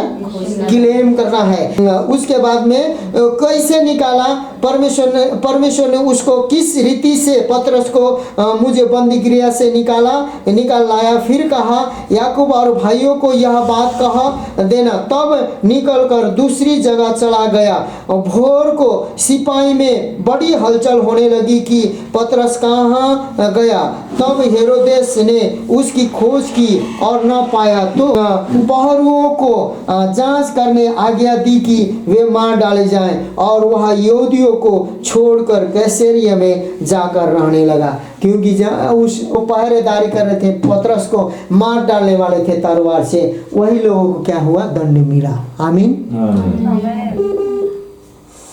क्लेम करना है। उसके बाद में कैसे निकाला परमेश्वर ने उसको किस रीति से पतरस को मुझे बंदीगृह से निकाल लाया। फिर कहा याकूब और भाइयों को यह बात कह देना। तब निकल कर दूसरी जगह चला गया। भोर को सिपाही में बड़ी हलचल होने लगी कि पतरस कहाँ गया। तब हेरोदेस ने उसकी खोज की और न पाया, तो पहरुओं को जांच करने आज्ञा दी कि वे मार डाले जाएं, और वह यहूदियों को छोड़कर कैसरिया में जाकर रहने लगा। क्योंकि वो पहरेदारी कर रहे थे, पतरस को मार डालने वाले थे तलवार से, वही लोगों को क्या हुआ? दंड मिला। आमीन,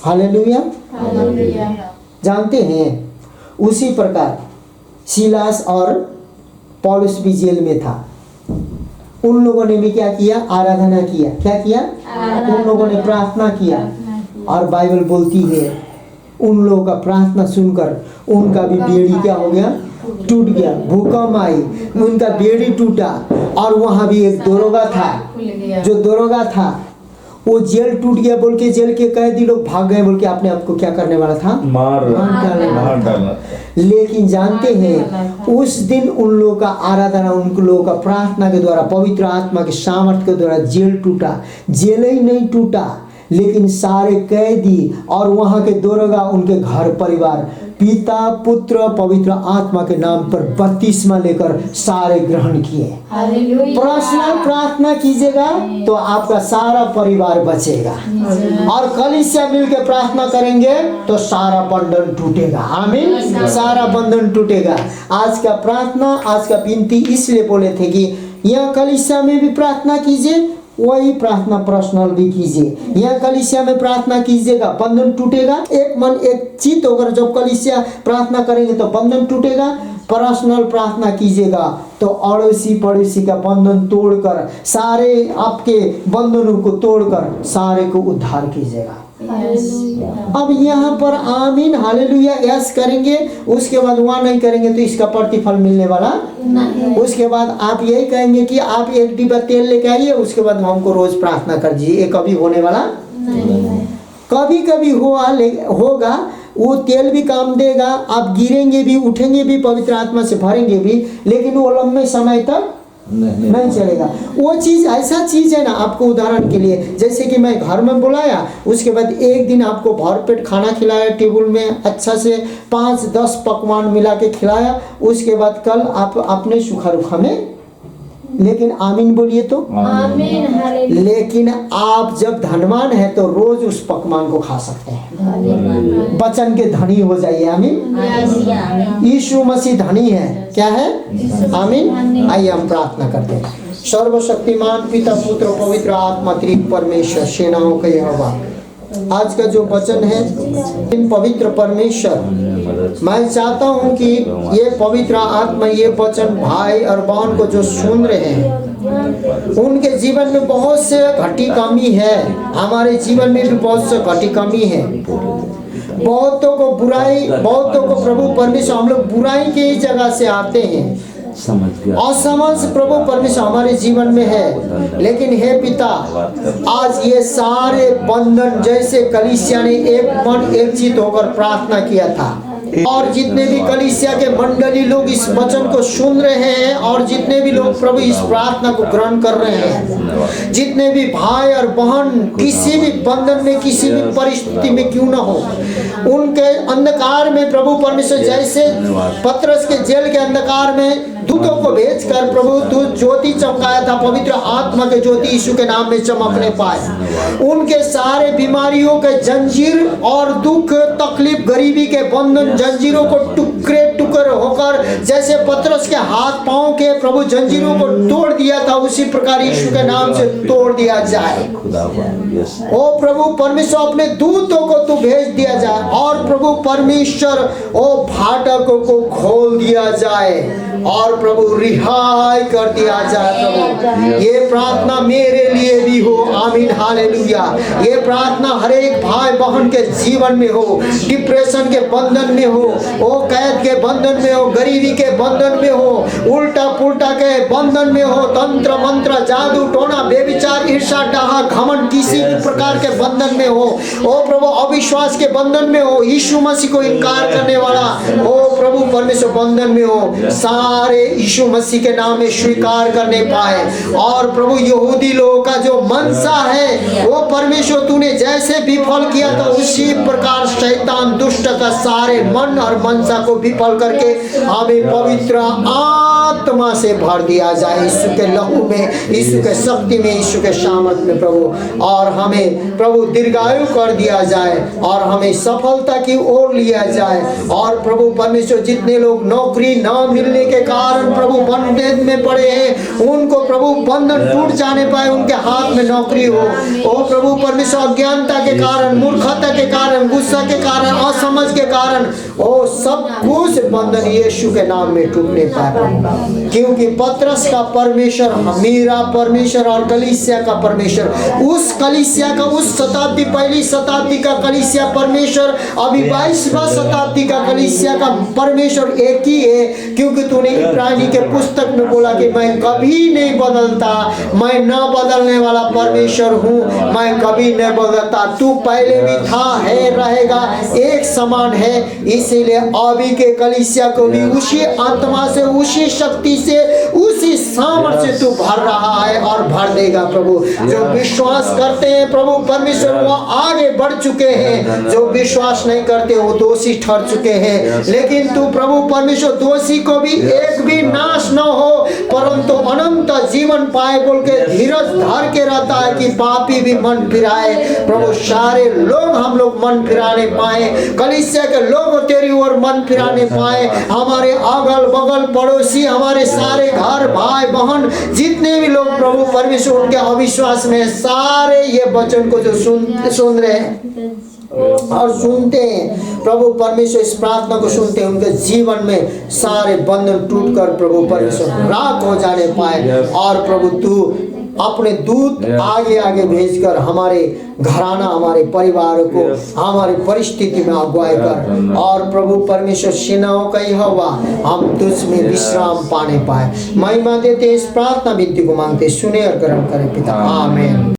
हालेलुया। जानते हैं उसी प्रकार सीलास और पौलुस भी जेल में था। उन लोगों ने भी क्या किया? आराधना किया। क्या किया? उन लोगों ने प्रार्थना किया। और बाइबल बोलती है उन लोगों का प्रार्थना सुनकर उनका भी बेड़ी क्या हो गया? टूट गया। भूकंप आई, उनका बेड़ी टूटा। और वहां भी एक दरोगा था, जो दरोगा था वो जेल टूट गया बोल के जेल के कैदी लोग भाग गए बोल के अपने आप को क्या करने वाला था? मार डालना। लेकिन जानते हैं उस दिन उन लोगों का आराधना, उन लोगों का प्रार्थना के द्वारा, पवित्र आत्मा के सामर्थ्य के द्वारा जेल टूटा। जेल ही नहीं टूटा, लेकिन सारे कैदी और वहां के दरोगा, उनके घर परिवार पिता पुत्र पवित्र आत्मा के नाम पर बपतिस्मा लेकर सारे ग्रहण किए। पर्सनल प्रार्थना कीजिएगा तो आपका सारा परिवार बचेगा, और कलीसिया मिलकर प्रार्थना करेंगे तो सारा बंधन टूटेगा। आमीन, सारा बंधन टूटेगा। आज का प्रार्थना, आज का विनती इसलिए बोले थे कि यह कलीसिया में भी प्रार्थना कीजिए, वही प्रार्थना पर्सनल भी कीजिए। यहाँ कलीसिया में प्रार्थना कीजिएगा, बंधन टूटेगा। एक मन एक चित होकर जब कलीसिया प्रार्थना करेंगे तो बंधन टूटेगा। पर्सनल प्रार्थना कीजिएगा तो अड़ोसी पड़ोसी का बंधन तोड़कर, सारे आपके बंधनों को तोड़कर सारे को उद्धार कीजिएगा। अब यहाँ पर आमीन हालेलुया यस करेंगे, उसके बाद वहाँ नहीं करेंगे तो इसका प्रतिफल मिलने वाला नहीं। उसके बाद आप यही कहेंगे कि आप एक डिब्बा तेल लेके आइए, उसके बाद हमको रोज प्रार्थना कर दीजिए, ये कभी होने वाला नहीं। कभी कभी होगा, वो तेल भी काम देगा, आप गिरेंगे भी, उठेंगे भी, पवित्र आत्मा से भरेंगे भी, लेकिन वो लंबे समय तक नहीं चलेगा। वो चीज़ ऐसा चीज़ है ना, आपको उदाहरण के लिए जैसे कि मैं घर में बुलाया, उसके बाद एक दिन आपको भरपेट खाना खिलाया, टेबल में अच्छा से 5-10 पकवान मिला के खिलाया, उसके बाद कल आप अपने सुखा रुखा में, लेकिन आमीन बोलिए तो आमीन। लेकिन आप जब धनवान है तो रोज उस पकवान को खा सकते हैं, वचन के धनी हो जाइए। आमीन। यीशु मसीह धनी है, क्या है? आमीन। आइए हम प्रार्थना करते हैं। सर्वशक्तिमान पिता पुत्र पवित्र आत्मा त्रिएक परमेश्वर सेनाओं का यहोवा, आज का जो वचन है इन पवित्र परमेश्वर, मैं चाहता हूं कि ये पवित्र आत्मा ये वचन भाई और बहन को जो सुन रहे हैं उनके जीवन में बहुत से घटी कमी है, हमारे जीवन में भी बहुत से घटी कमी है। बहुतों को प्रभु परमेश्वर, हम लोग बुराई के ही जगह से आते हैं, असमझ प्रभु परमेश्वर हमारे जीवन में है। लेकिन हे पिता, आज ये सारे बंधन, जैसे कलीसिया ने एक मन एक चित होकर प्रार्थना किया था, और जितने भी कलीसिया के मंडली लोग इस वचन को सुन रहे हैं और जितने भी लोग प्रभु इस प्रार्थना को ग्रहण कर रहे हैं, जितने भी भाई और बहन किसी भी बंधन में किसी भी परिस्थिति में क्यों ना हो, उनके अंधकार में प्रभु परमेश्वर जैसे पतरस के जेल के अंधकार में दूतों को भेजकर प्रभु तू ज्योति चमकाया था, पवित्र आत्मा के ज्योति यीशु के नाम में चमकने पाए। उनके सारे बीमारियों के जंजीर और दुख तकलीफ गरीबी के बंधन जंजीरों को टुकड़े टुकड़े होकर जैसे पतरस के हाथ पांव के प्रभु जंजीरों को तोड़ दिया था, उसी प्रकार यीशु के नाम से तोड़ दिया जाए। ओ प्रभु परमेश्वर अपने दूतों को तू भेज दिया जाए और प्रभु परमेश्वर ओ फाटकों को खोल दिया जाए और प्रभु रिहाई कर दिया जाए। प्रभु ये प्रार्थना मेरे लिए भी हो, आमीन हालेलुया। ये प्रार्थना हर एक भाई बहन के जीवन में हो, डिप्रेशन के बंधन में हो, ओ कैद के बंधन में हो, गरीबी के बंधन में हो, उल्टा पुल्टा के बंधन में हो, तंत्र मंत्र जादू टोना बेविचार ईर्ष्या डाहा घमंड किसी भी प्रकार के बंधन में हो, ओ प्रभु अविश्वास के बंधन में हो, यीशु मसीह को इनकार करने वाला ओ प्रभु परमेश्वर बंधन में हो, सारे यीशु मसीह के नाम में स्वीकार करने पाए। और प्रभु यहूदी लोगों का जो मनसा है वो परमेश्वर तूने जैसे विफल किया था उसी प्रकार शैतान दुष्ट का सारे मन और मनसा को विफल करके हमें पवित्र आत्मा से भर दिया जाए, यीशु के लहू में, यीशु के शक्ति में, यीशु के सामर्थ में प्रभु। और हमें प्रभु दीर्घायु कर दिया जाए और हमें सफलता की ओर लिया जाए। और प्रभु परमेश्वर जितने लोग नौकरी न मिलने के कारण प्रभु बंधन में पड़े हैं उनको प्रभु बंधन टूट जाने पाए, उनके हाथ में नौकरी हो। ओ प्रभु परमेश्वर अज्ञानता के कारण, मूर्खता के कारण, गुस्सा के कारण, असमझ के कारण ओ सब कुछ बंधन यीशु के नाम में टूटने पाए। क्योंकि पतरस का परमेश्वर मेरा परमेश्वर और कलीसिया का परमेश्वर, उस कलीसिया का उस शताब्दी पहली शताब्दी का कलीसिया परमेश्वर अभी 22वां शताब्दी का कलीसिया का परमेश्वर एक ही है। क्योंकि तूने इब्रानी के पुस्तक में बोला कि मैं कभी नहीं बदलता, मैं न बदलने वाला परमेश्वर हूँ, मैं कभी नहीं बदलता, तू पहले भी था, है, रहेगा, एक समान है। इसीलिए अभी के कलीसिया को भी उसी आत्मा से, उसी शक्ति से, उसी सामर्थ्य से तू भर रहा है और भर देगा प्रभु। जो विश्वास करते हैं प्रभु परमेश्वर वो आगे बढ़ चुके हैं, जो विश्वास नहीं करते वो दोषी ठहर चुके हैं। लेकिन तू प्रभु परमेश्वर दोषी को भी एक भी नाश न हो परंतु अनंत जीवन पाए बोल के धीरज धर के रहता है कि पापी भी मन फिराए। प्रभु सारे लोग हम लोग मन फिराने पाए, कलीसिया के लोग तेरी ओर मन फिराने पाए, हमारे अगल बगल पड़ोसी, हमारे सारे घर भाई बहन जितने भी लोग प्रभु परमेश्वर उनके अविश्वास में सारे ये वचन को जो सुन रहे हैं और सुनते हैं प्रभु परमेश्वर इस प्रार्थना को सुनते हैं, उनके जीवन में सारे बंधन टूटकर प्रभु परमेश्वर राख हो जाने पाए। और प्रभु तू अपने दूत आगे आगे भेजकर हमारे घराना, हमारे परिवार को, हमारी परिस्थिति में अगुवाई कर। और प्रभु परमेश्वर सेनाओं का यहोवा हम तुझ में विश्राम पाने पाए। महिमा देते इस प्रार्थना विनती को मांगते सुने और ग्रहण करें पिता, आमीन।